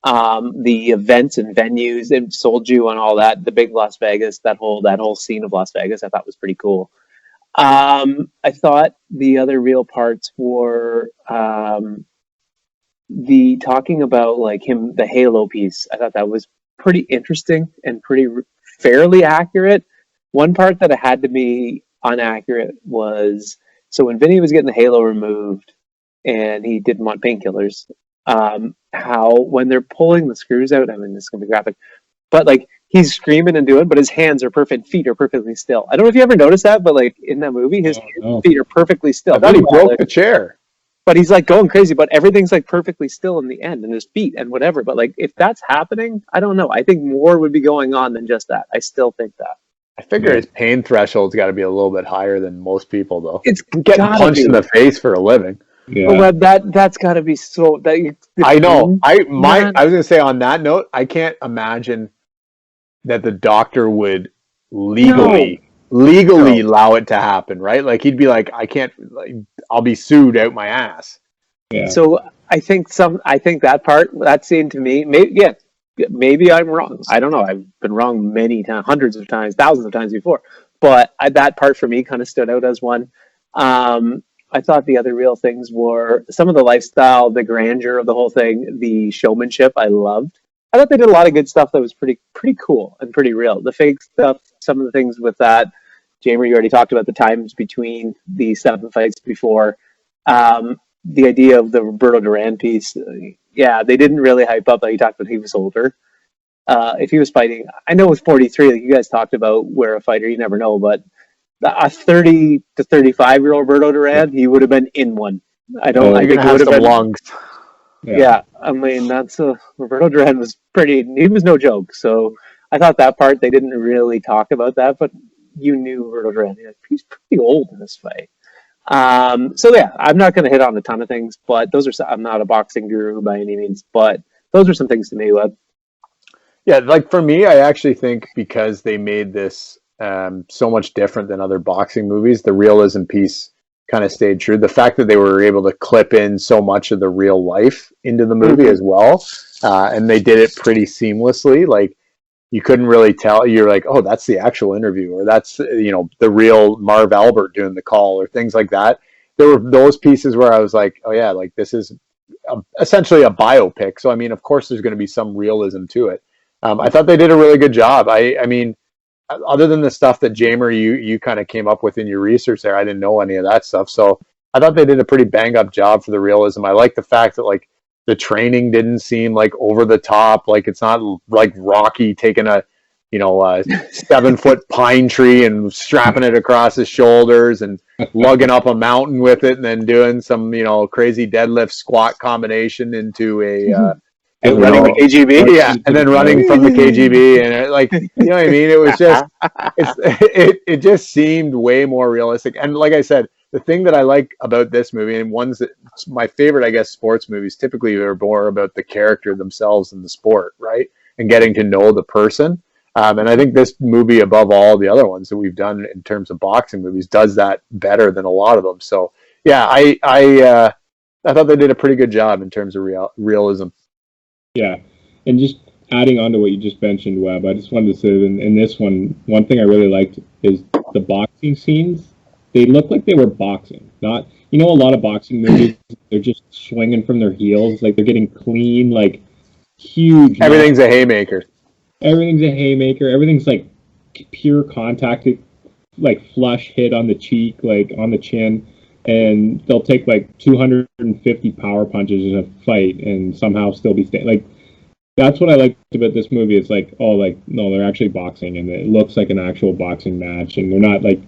The events and venues they've sold you on all that, the big Las Vegas, that whole scene of Las Vegas, I thought was pretty cool. I thought the other real parts were the talking about the Halo piece. I thought that was pretty interesting and fairly accurate. One part that had to be inaccurate was, so when Vinny was getting the halo removed and he didn't want painkillers, how when they're pulling the screws out, I mean, this is going to be graphic, but he's screaming and doing, but his hands are feet are perfectly still. I don't know if you ever noticed that, but in that movie, his feet are perfectly still. I thought he broke the chair. But he's going crazy, but everything's perfectly still in the end, and his feet and whatever. But if that's happening, I don't know. I think more would be going on than just that. I still think that. I figure his pain threshold's got to be a little bit higher than most people, though. It's getting punched in the face for a living. Yeah. Well, that's got to be so. I know. I was gonna say on that note, I can't imagine that the doctor would legally allow it to happen, right? He'd be like, I can't. I'll be sued out my ass. Yeah. So I think that scene to me, maybe I'm wrong. I don't know. I've been wrong many times, hundreds of times, thousands of times before. But that part for me kind of stood out as one. I thought the other real things were some of the lifestyle, the grandeur of the whole thing, the showmanship I loved. I thought they did a lot of good stuff that was pretty cool and pretty real. The fake stuff, some of the things with that, Jamer, you already talked about the times between the 7 fights before. The idea of the Roberto Duran piece, they didn't really hype up that he talked about he was older. If he was fighting, I know with 43, like you guys talked about, where a fighter, you never know, but a 30 to 35-year-old Roberto Duran, he would have been in one. I think he would have been lungs. Yeah, I mean, Roberto Duran was he was no joke. So I thought that part, they didn't really talk about that, but you knew Roberto Duran. He's pretty old in this fight. So yeah, I'm not going to hit on a ton of things, but I'm not a boxing guru by any means, but those are some things to me. Yeah, for me, I actually think because they made this so much different than other boxing movies. The realism piece kind of stayed true. The fact that they were able to clip in so much of the real life into the movie as well, and they did it pretty seamlessly. Like, you couldn't really tell. You're like, oh, that's the actual interview, or that's, the real Marv Albert doing the call, or things like that. There were those pieces where I was like, oh yeah, like this is essentially a biopic. So I mean, of course, there's going to be some realism to it. I thought they did a really good job. I mean, other than the stuff that Jamer, you kind of came up with in your research there, I didn't know any of that stuff. So I thought they did a pretty bang up job for the realism. I like the fact that, like, the training didn't seem like over the top. Like, it's not like Rocky taking a 7-foot pine tree and strapping it across his shoulders and lugging up a mountain with it, and then doing some, crazy deadlift squat combination into a, and running the KGB. Yeah. And then running from the KGB. And you know what I mean? It was just, it just seemed way more realistic. And like I said, the thing that I like about this movie, and ones that my favorite, I guess, sports movies typically are more about the character themselves and the sport, right? And getting to know the person. And I think this movie, above all the other ones that we've done in terms of boxing movies, does that better than a lot of them. So yeah, I thought they did a pretty good job in terms of realism. Yeah, and just adding on to what you just mentioned, Webb, I just wanted to say in this one thing I really liked is the boxing scenes. They look like they were boxing, not, a lot of boxing movies, they're just swinging from their heels, like they're getting clean, like huge. Everything's a haymaker. Everything's a haymaker. Everything's like pure contact, like flush hit on the cheek, like on the chin. And they'll take like 250 power punches in a fight and somehow still be like, that's what I liked about this movie. It's like, oh, like, no, they're actually boxing, and it looks like an actual boxing match, and they're not like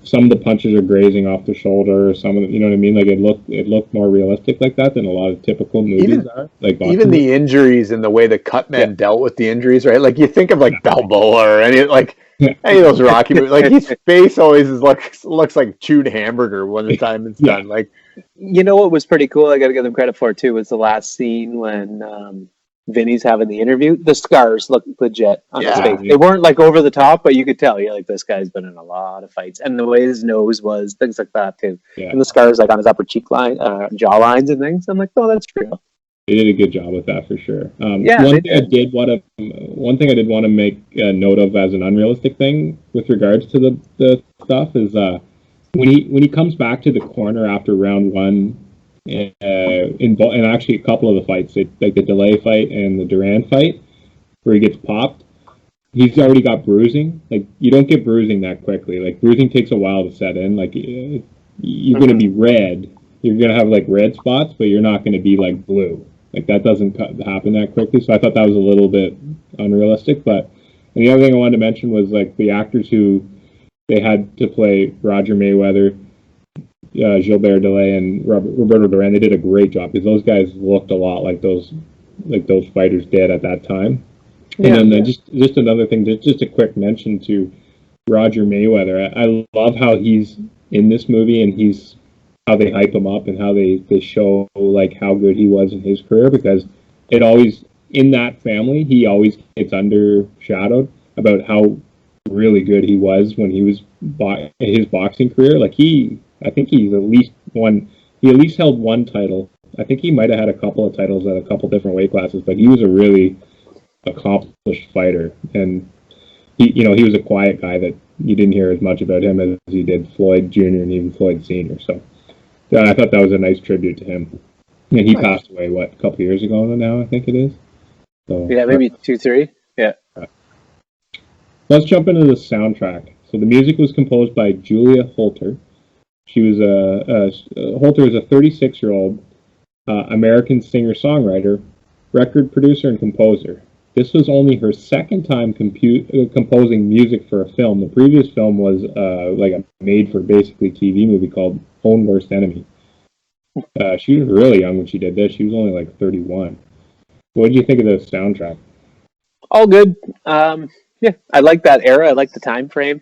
some of the punches are grazing off the shoulder, or some of the, you know what I mean? Like, it looked more realistic like that than a lot of typical movies are. Like, even the injuries and the way the Cutman dealt with the injuries, right? Like, you think of like Balboa or any of those Rocky movies. Like, his face always looks like chewed hamburger when the time it's done. Like, what was pretty cool, I got to give them credit for too, was the last scene when Vinny's having the interview. The scars look legit on his face. They weren't like over the top, but you could tell, like, this guy's been in a lot of fights, and the way his nose was, things like that too. Yeah. And the scars like on his upper cheek line, jaw lines and things. I'm like, oh, that's real. They did a good job with that for sure. One thing I did want to make a note of as an unrealistic thing with regards to the stuff is when he comes back to the corner after round one. And actually a couple of the fights, like the delay fight and the Duran fight, where he gets popped, he's already got bruising. Like, you don't get bruising that quickly. Like, bruising takes a while to set in. Like, you're going to be red. You're going to have like red spots, but you're not going to be like blue. Like, that doesn't happen that quickly. So I thought that was a little bit unrealistic. But and the other thing I wanted to mention was like the actors who they had to play Roger Mayweather, Gilbert Delay, and Roberto Duran. They did a great job because those guys looked a lot like those fighters did at that time. And then just another thing, just a quick mention to Roger Mayweather. I love how he's in this movie, and how they hype him up and how they show like how good he was in his career, because it always, in that family, he always gets undershadowed about how really good he was when he was his boxing career. Like, I think he at least held one title. I think he might have had a couple of titles at a couple different weight classes, but he was a really accomplished fighter. And he was a quiet guy that you didn't hear as much about him as you did Floyd Jr. and even Floyd Sr. So I thought that was a nice tribute to him. And he passed away, a couple years ago now, I think it is. So, yeah, maybe 2, 3. Yeah. Let's jump into the soundtrack. So the music was composed by Julia Holter. She was Holter is a 36-year-old American singer-songwriter, record producer, and composer. This was only her second time composing music for a film. The previous film was like a made-for-basically TV movie called Own Worst Enemy. She was really young when she did this. She was only like 31. What did you think of the soundtrack? All good. Yeah, I like that era. I like the time frame.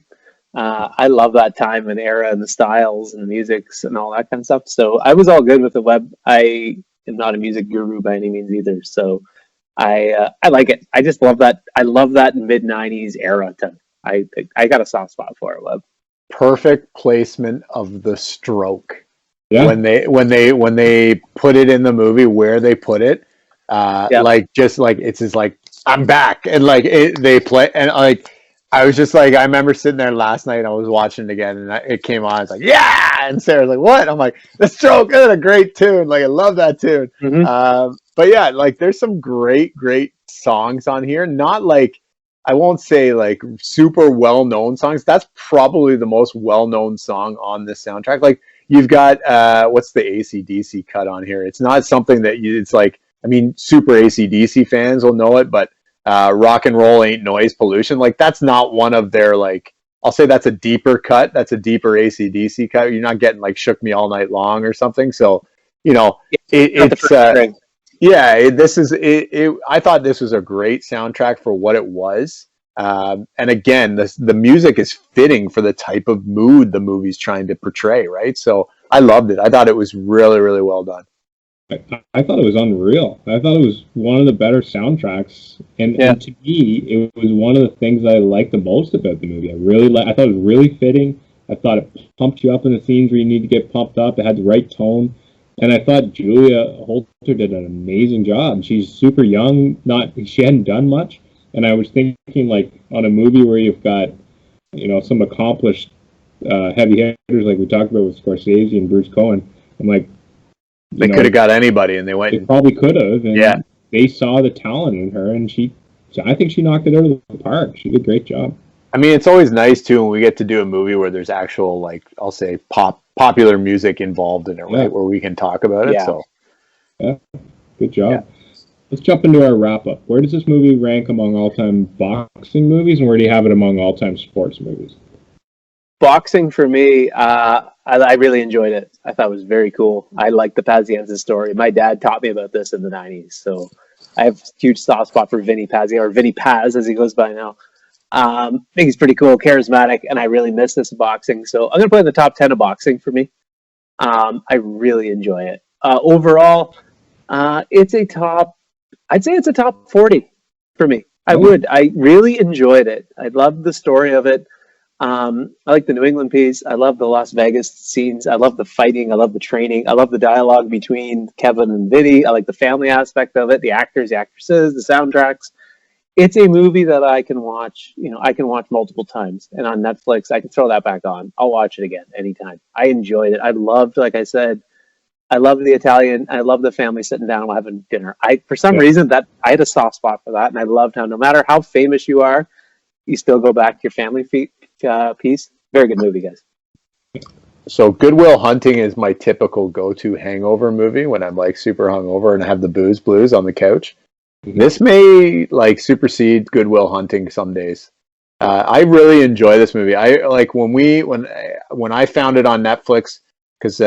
I love that time and era and the styles and the musics and all that kind of stuff. So I was all good with the web. I am not a music guru by any means either. So I like it. I just love that. I love that mid-90s era to I got a soft spot for it, Webb. Perfect placement of the stroke. Yeah. When they put it in the movie where they put it, like just like it's just like I'm back, and like they play, and like I was just like I remember sitting there last night. I was watching it again, and it came on. It's like yeah, and Sarah's like what? I'm like the stroke, that's a great tune. Like I love that tune. But yeah, like there's some great songs on here. Not like I won't say like super well known songs. That's probably the most well known song on this soundtrack. Like. You've got what's the AC/DC cut on here? It's not something that it's like. I mean, super AC/DC fans will know it, but rock and roll ain't noise pollution. Like that's not one of their like. I'll say that's a deeper cut. That's a deeper AC/DC cut. You're not getting like "Shook Me All Night Long" or something. So it's this is it. I thought this was a great soundtrack for what it was. And again, the music is fitting for the type of mood the movie's trying to portray, right? So I loved it. I thought it was really, really well done. I thought it was unreal. I thought it was one of the better soundtracks, and to me, it was one of the things I liked the most about the movie. I thought it was really fitting. I thought it pumped you up in the scenes where you need to get pumped up. It had the right tone, and I thought Julia Holter did an amazing job. She's super young. She hadn't done much. And I was thinking, like, on a movie where you've got, some accomplished heavy hitters, like we talked about with Scorsese and Bruce Cohen, I'm like, they could have got anybody, and they went. They probably could have, and they saw the talent in her, and I think she knocked it out of the park. She did a great job. I mean, it's always nice too when we get to do a movie where there's actual, like, I'll say, popular music involved in it, right? Where we can talk about it. So, good job. Yeah. Let's jump into our wrap-up. Where does this movie rank among all-time boxing movies, and where do you have it among all-time sports movies? Boxing, for me, I really enjoyed it. I thought it was very cool. I like the Pazienza story. My dad taught me about this in the 90s, so I have a huge soft spot for Vinny Pazienza, or Vinny Paz, as he goes by now. I think he's pretty cool, charismatic, and I really miss this boxing. So I'm going to put it in the top 10 of boxing for me. I really enjoy it. Overall, I'd say it's a top 40 for me. I really enjoyed it. I loved the story of it. I like the New England piece. I love the Las Vegas scenes. I love the fighting. I love the training. I love the dialogue between Kevin and Vinny. I like the family aspect of it, the actors, the actresses, the soundtracks. It's a movie that I can watch. I can watch multiple times. And on Netflix, I can throw that back on. I'll watch it again anytime. I enjoyed it. I loved, like I said, I love the Italian. I love the family sitting down while having dinner. For some reason, that I had a soft spot for that, and I loved how no matter how famous you are, you still go back to your family piece. Very good movie, guys. So Good Will Hunting is my typical go-to hangover movie when I'm like super hungover and I have the booze blues on the couch. This may like supersede Good Will Hunting some days. I really enjoy this movie. I like when I found it on Netflix. Because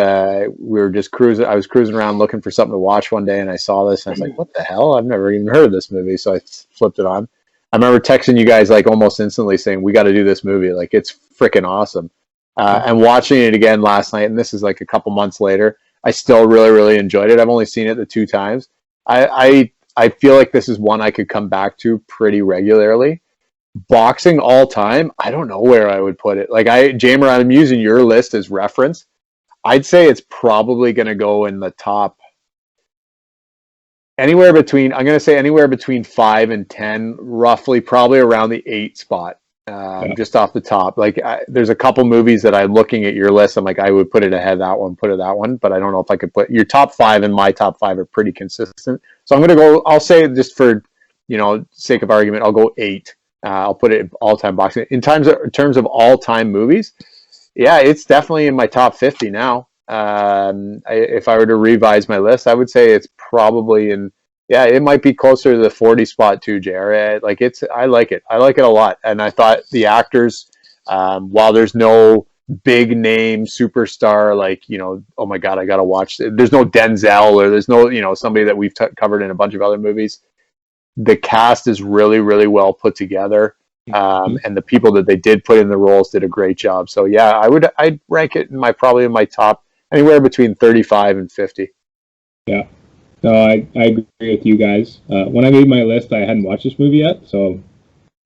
we were just cruising. I was cruising around looking for something to watch one day, and I saw this, and I was like, "What the hell? I've never even heard of this movie." So I flipped it on. I remember texting you guys like almost instantly saying, "We got to do this movie. Like it's freaking awesome." And watching it again last night, and this is like a couple months later, I still really, really enjoyed it. I've only seen it the 2 times. I feel like this is one I could come back to pretty regularly. Boxing all time, I don't know where I would put it. Like Jamer, I'm using your list as reference. I'd say it's probably going to go in the top I'm going to say anywhere between 5 and 10, roughly, probably around the 8 spot, just off the top. Like there's a couple movies that I'm looking at your list. I'm like, I would put it ahead of that one, but I don't know if I could put your top 5 and my top 5 are pretty consistent. So I'm going to go, I'll say just for, sake of argument, I'll go 8. I'll put it all-time boxing. In terms of all-time movies, yeah, it's definitely in my top 50 now. If I were to revise my list, I would say it's probably it might be closer to the 40 spot too, Jared. Like I like it a lot. And I thought the actors, while there's no big name superstar, like, oh my God, I got to watch it. There's no Denzel or there's no, somebody that we've covered in a bunch of other movies. The cast is really, really well put together. And the people that they did put in the roles did a great job. So yeah, I'd rank it probably in my top anywhere between 35 and 50. Yeah, no, I agree with you guys. When I made my list, I hadn't watched this movie yet, so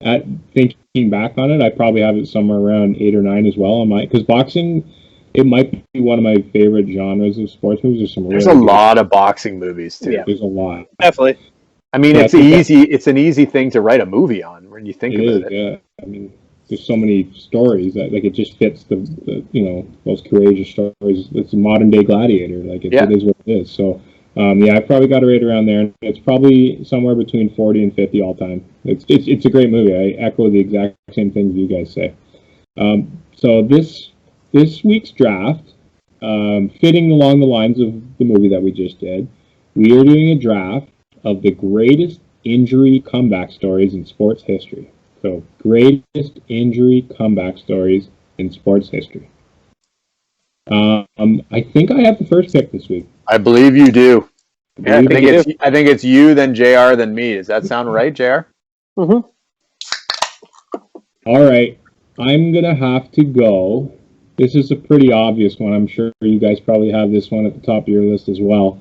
thinking back on it, I probably have it somewhere around 8 or 9 as well on my, because boxing, it might be one of my favorite genres of sports movies. There's a lot of boxing movies too. Yeah. There's a lot. Definitely. I mean, Yeah, it's easy. It's an easy thing to write a movie on when you think about it. Yeah. I mean, there's so many stories that like it just fits the those courageous stories. It's a modern day Gladiator. Like it is what it is. So I probably got it right around there. It's probably somewhere between 40 and 50 all time. It's a great movie. I echo the exact same things you guys say. So this week's draft, fitting along the lines of the movie that we just did, we are doing a draft of the greatest injury comeback stories in sports history. So, greatest injury comeback stories in sports history. I think I have the first pick this week. I believe you do. I think it's you, then JR, then me. Does that sound right, JR? Mm-hmm. All right. I'm going to have to go. This is a pretty obvious one. I'm sure you guys probably have this one at the top of your list as well.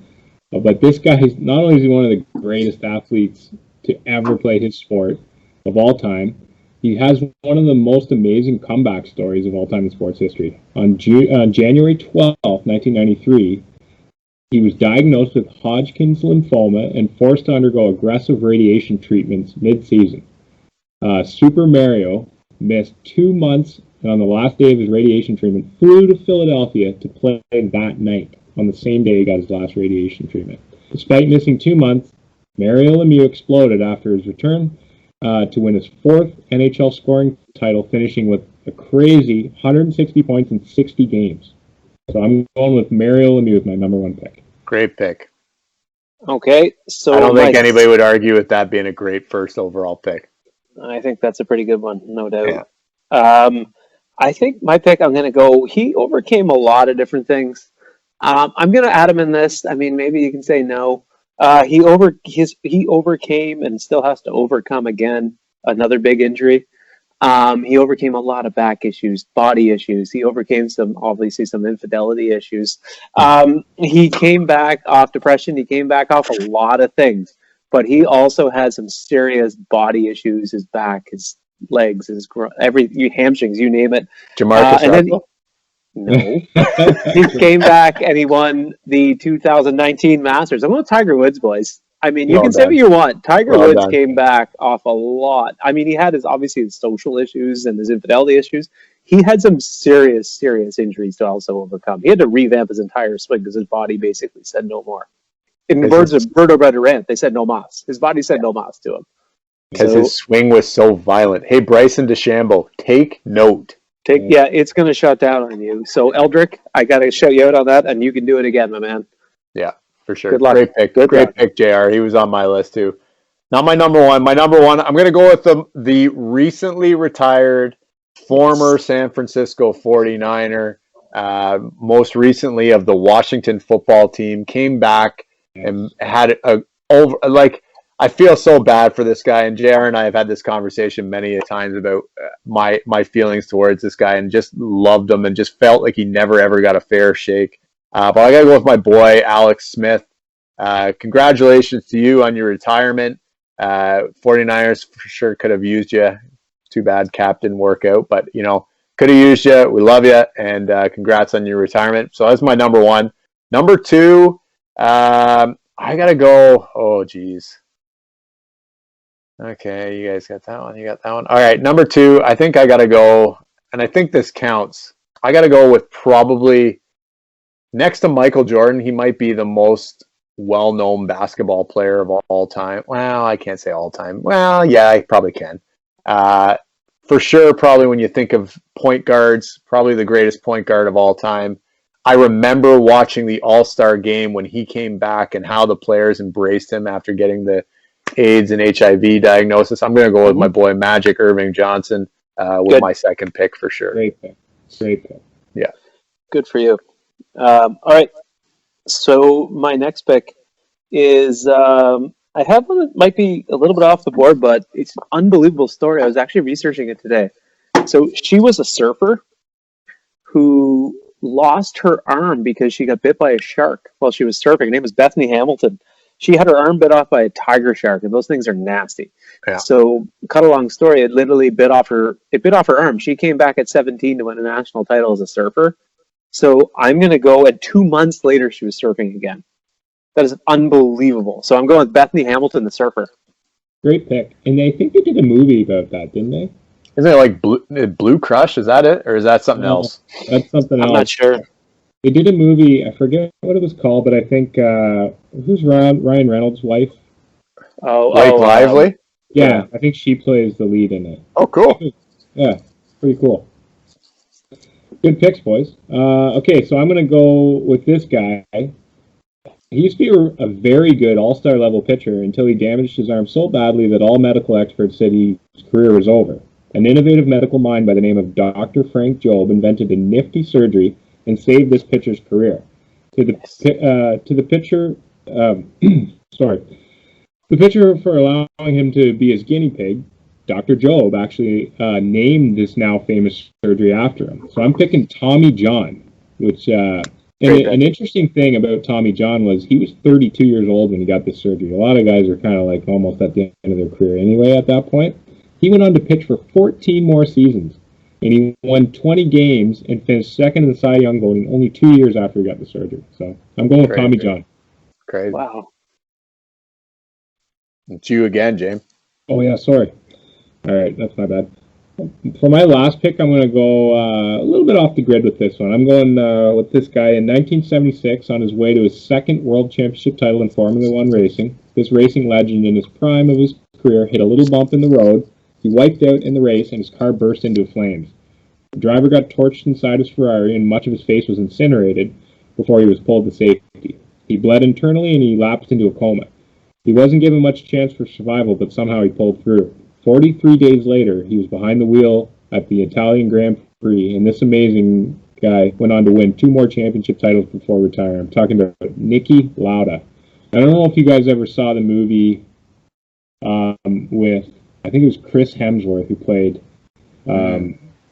But this guy is not only is he one of the greatest athletes to ever play his sport of all time, he has one of the most amazing comeback stories of all time in sports history. On January 12th, 1993, he was diagnosed with Hodgkin's lymphoma and forced to undergo aggressive radiation treatments mid-season. Super Mario missed 2 months, and on the last day of his radiation treatment, flew to Philadelphia to play that night, on the same day he got his last radiation treatment. Despite missing 2 months, Mario Lemieux exploded after his return to win his 4th NHL scoring title, finishing with a crazy 160 points in 60 games. So I'm going with Mario Lemieux with my number 1 pick. Great pick. Okay, so I don't think anybody would argue with that being a great first overall pick. I think that's a pretty good one, no doubt. Yeah. I think my pick, I'm going to go, he overcame a lot of different things. I'm going to add him in this. I mean, maybe you can say no. He overcame and still has to overcome again another big injury. He overcame a lot of back issues, body issues. He overcame some infidelity issues. He came back off depression. He came back off a lot of things, but he also had some serious body issues. His back, his legs, his hamstrings, you name it. Jamarcus Russell? No. He came back and he won the 2019 Masters. I'm going with Tiger Woods, boys. I mean, you can say what you want. Tiger Woods came back off a lot. I mean, he had his social issues and his infidelity issues. He had some serious injuries to also overcome. He had to revamp his entire swing because his body basically said no more. In the words of Berto Durant, they said no mas. His body said no mas to him. Because his swing was so violent. Hey, Bryson DeChambeau, take note. It's going to shut down on you. So, Eldrick, I got to shout you out on that, and you can do it again, my man. Yeah, for sure. Good luck. Great pick. Great pick, JR. He was on my list, too. Not my number one. My number one, I'm going to go with the recently retired former San Francisco 49er, most recently of the Washington football team, came back and had I feel so bad for this guy, and JR and I have had this conversation many a times about my feelings towards this guy, and just loved him and just felt like he never ever got a fair shake. But I got to go with my boy, Alex Smith. Congratulations to you on your retirement. 49ers for sure could have used you. Too bad Cap didn't work out, but could have used you. We love you, and congrats on your retirement. So that's my number one. Number two, I got to go. Oh, geez. Okay, you guys got that one. You got that one. All right, number two, I think I got to go, and I think this counts. I got to go with probably, next to Michael Jordan, he might be the most well-known basketball player of all time. Well, I can't say all time. Well, yeah, I probably can. For sure, probably when you think of point guards, probably the greatest point guard of all time. I remember watching the All-Star game when he came back and how the players embraced him after getting the AIDS and HIV diagnosis. I'm going to go with my boy Magic Irving Johnson with my second pick for sure. Great pick. Yeah. Good for you. All right. So my next pick is I have one that might be a little bit off the board, but it's an unbelievable story. I was actually researching it today. So she was a surfer who lost her arm because she got bit by a shark while she was surfing. Her name was Bethany Hamilton. She had her arm bit off by a tiger shark, and those things are nasty. Yeah. So, cut a long story, it literally bit off her arm. She came back at 17 to win a national title as a surfer. So I'm going to go, and 2 months later, she was surfing again. That is unbelievable. So I'm going with Bethany Hamilton, the surfer. Great pick. And I think they did a movie about that, didn't they? Isn't it like Blue Crush? Is that it? Or is that something else? That's something else. I'm not sure. They did a movie, I forget what it was called, but I think, who's Ryan Reynolds' wife? Blake Lively? Yeah, I think she plays the lead in it. Oh, cool. Yeah, pretty cool. Good picks, boys. Okay, so I'm going to go with this guy. He used to be a very good all-star level pitcher until he damaged his arm so badly that all medical experts said his career was over. An innovative medical mind by the name of Dr. Frank Jobe invented a nifty surgery and saved this pitcher's career. The pitcher for allowing him to be his guinea pig, Dr. Jobe actually named this now famous surgery after him. So I'm picking Tommy John, which an interesting thing about Tommy John was he was 32 years old when he got this surgery. A lot of guys are kind of like almost at the end of their career anyway at that point. He went on to pitch for 14 more seasons, and he won 20 games and finished second in the Cy Young voting only 2 years after he got the surgery. So I'm going with Tommy John. Great. Wow. It's you again, James. Oh, yeah, sorry. All right, that's my bad. For my last pick, I'm going to go a little bit off the grid with this one. I'm going with this guy in 1976 on his way to his second World Championship title in Formula One racing. This racing legend in his prime of his career hit a little bump in the road. He wiped out in the race, and his car burst into flames. The driver got torched inside his Ferrari, and much of his face was incinerated before he was pulled to safety. He bled internally, and he lapsed into a coma. He wasn't given much chance for survival, but somehow he pulled through. 43 days later, he was behind the wheel at the Italian Grand Prix, and this amazing guy went on to win 2 more championship titles before retiring. I'm talking about Niki Lauda. I don't know if you guys ever saw the movie with, I think it was Chris Hemsworth who played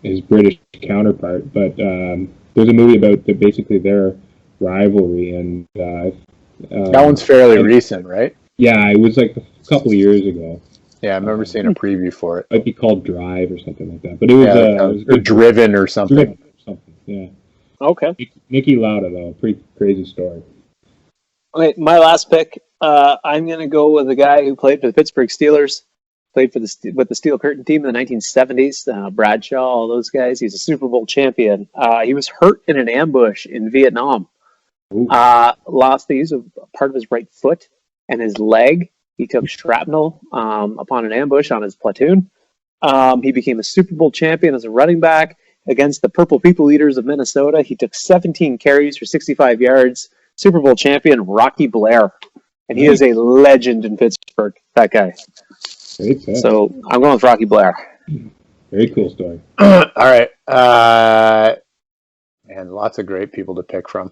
his British counterpart, but there's a movie about basically their rivalry, and that one's fairly recent, right? Yeah, it was like a couple of years ago. Yeah, I remember seeing a preview for it. Might be called Drive or something like that, but it was, or Driven or something. Driven or something. Yeah. Okay. Niki Lauda, though, pretty crazy story. Okay, my last pick. I'm going to go with a guy who played for the Pittsburgh Steelers, played for with the Steel Curtain team in the 1970s. Bradshaw, all those guys. He's a Super Bowl champion. He was hurt in an ambush in Vietnam. Lost the use of part of his right foot and his leg. He took shrapnel upon an ambush on his platoon. He became a Super Bowl champion as a running back against the Purple People Eaters of Minnesota. He took 17 carries for 65 yards. Super Bowl champion Rocky Blair. And he is a legend in Pittsburgh, that guy. So I'm going with Rocky Blair. Very cool story. All right. And lots of great people to pick from.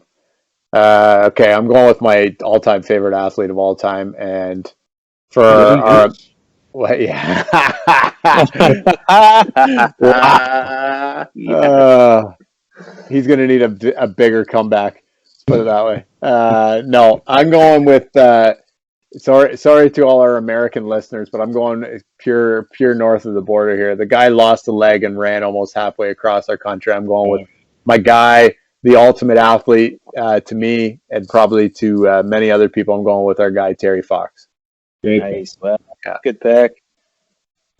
Okay, I'm going with my all-time favorite athlete of all time, and for our, well, yeah. He's going to need a bigger comeback. Let's put it that way. No, I'm going with. Sorry to all our American listeners, but I'm going pure north of the border here. The guy lost a leg and ran almost halfway across our country. I'm going with my guy, the ultimate athlete to me, and probably to many other people. I'm going with our guy Terry Fox. Great nice. Well, good pick.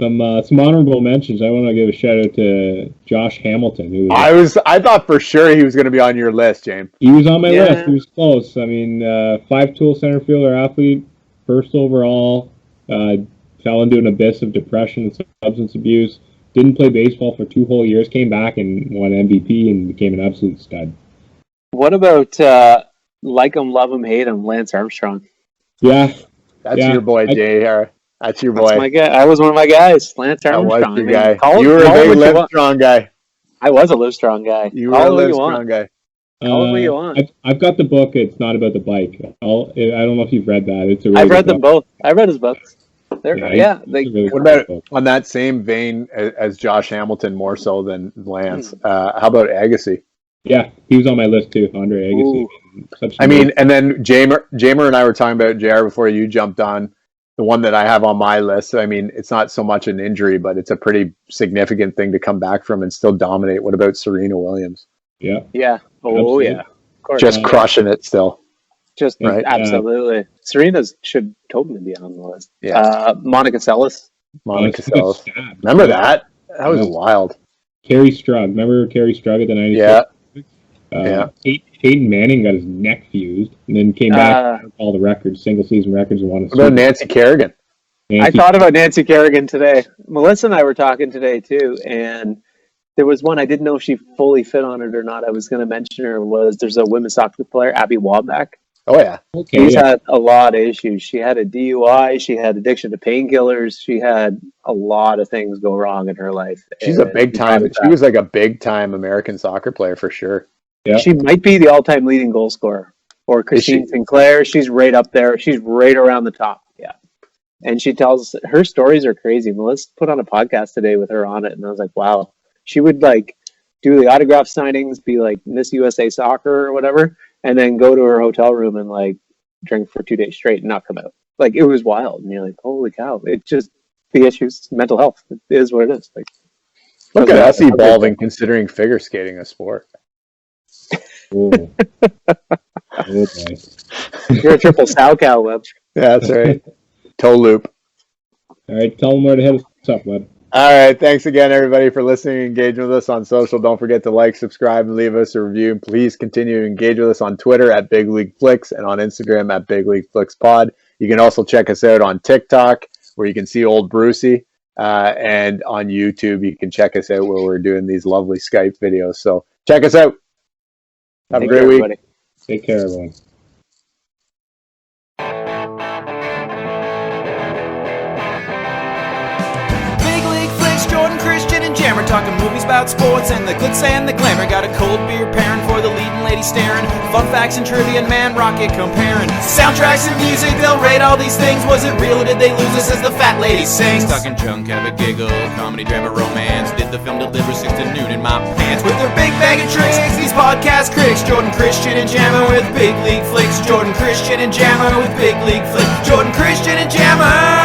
Some honorable mentions. I want to give a shout out to Josh Hamilton. I thought for sure he was going to be on your list, James. He was on my list. He was close. I mean, 5-tool center fielder athlete, first overall, fell into an abyss of depression and substance abuse. Didn't play baseball for 2 whole years. Came back and won MVP and became an absolute stud. What about like him, love him, hate him, Lance Armstrong? Yeah. That's your boy, Jay. That's your boy. That's my guy. I was one of my guys, Lance Armstrong. That was your guy. You were a big Livestrong guy. I was a Livestrong guy. You were a Livestrong guy. Call it what you want. I've got the book. It's not about the bike. I don't know if you've read that. It's a really I've read them book. both. I read his books. What about on that same vein as Josh Hamilton, more so than Lance? How about Agassi? Yeah, he was on my list too. Andre Agassi. I mean, and then Jamer and I were talking about JR before you jumped on. The one that I have on my list. I mean, it's not so much an injury, but it's a pretty significant thing to come back from and still dominate. What about Serena Williams? Yeah. Yeah. Oh, Absolutely. yeah. Of course. Just crushing it still. Just right. Absolutely. Serena's should totally be on the list. Yeah. Monica Seles. Monica Seles. Remember that? That was wild. Kerry Strug. Remember Kerry Strug at the 96? Yeah. Peyton Manning got his neck fused and then came back and all the records, single season records, and won a What about Nancy Kerrigan? I thought about Nancy Kerrigan today. Melissa and I were talking today too, and there was one I didn't know if she fully fit on it or not. I was going to mention her. There's a women's soccer player, Abby Wambach. Oh yeah, she's had a lot of issues. She had a DUI. She had addiction to painkillers. She had a lot of things go wrong in her life. She's a big time. She was like a big time American soccer player for sure. Yeah. She might be the all-time leading goal scorer. Or Christine Sinclair. She's right up there. She's right around the top. Yeah. And she tells her stories are crazy. Melissa put on a podcast today with her on it, and I was like, wow. She would like do the autograph signings, be like Miss USA Soccer or whatever, and then go to her hotel room and like drink for 2 days straight and not come out. Like it was wild. And you're like, holy cow. It just the issues, mental health. It is what it is. Like look at us evolving, considering figure skating a sport. Oh. You're a triple sow cow, Web. Yeah, that's right. Toe loop. All right, tell them where to hit us up, Web. All right, thanks again, everybody, for listening and engaging with us on social. Don't forget to like, subscribe, and leave us a review. Please continue to engage with us on Twitter at Big League Flicks and on Instagram at Big League Flicks Pod. You can also check us out on TikTok, where you can see old Brucey, and on YouTube, you can check us out where we're doing these lovely Skype videos. So check us out. Have a great week. Everybody. Take care, everyone. Big League Flicks, Jordan, Christian, and Jammer talking movies about sports and the glitz and the glamour. Got a cold beer pairing for the leading lady staring. Fun facts and trivia and man rocket comparing. Soundtracks and music, they'll rate all these things. Was it real or did they lose us as the fat lady sings? Talking junk, have a giggle, comedy, drama, romance. Did the film deliver 6 to noon in my pants? With their big bag of tricks, these podcast critics, Jordan, Christian, and Jammer with Big League Flicks. Jordan, Christian, and Jammer with Big League Flicks. Jordan, Christian, and Jammer.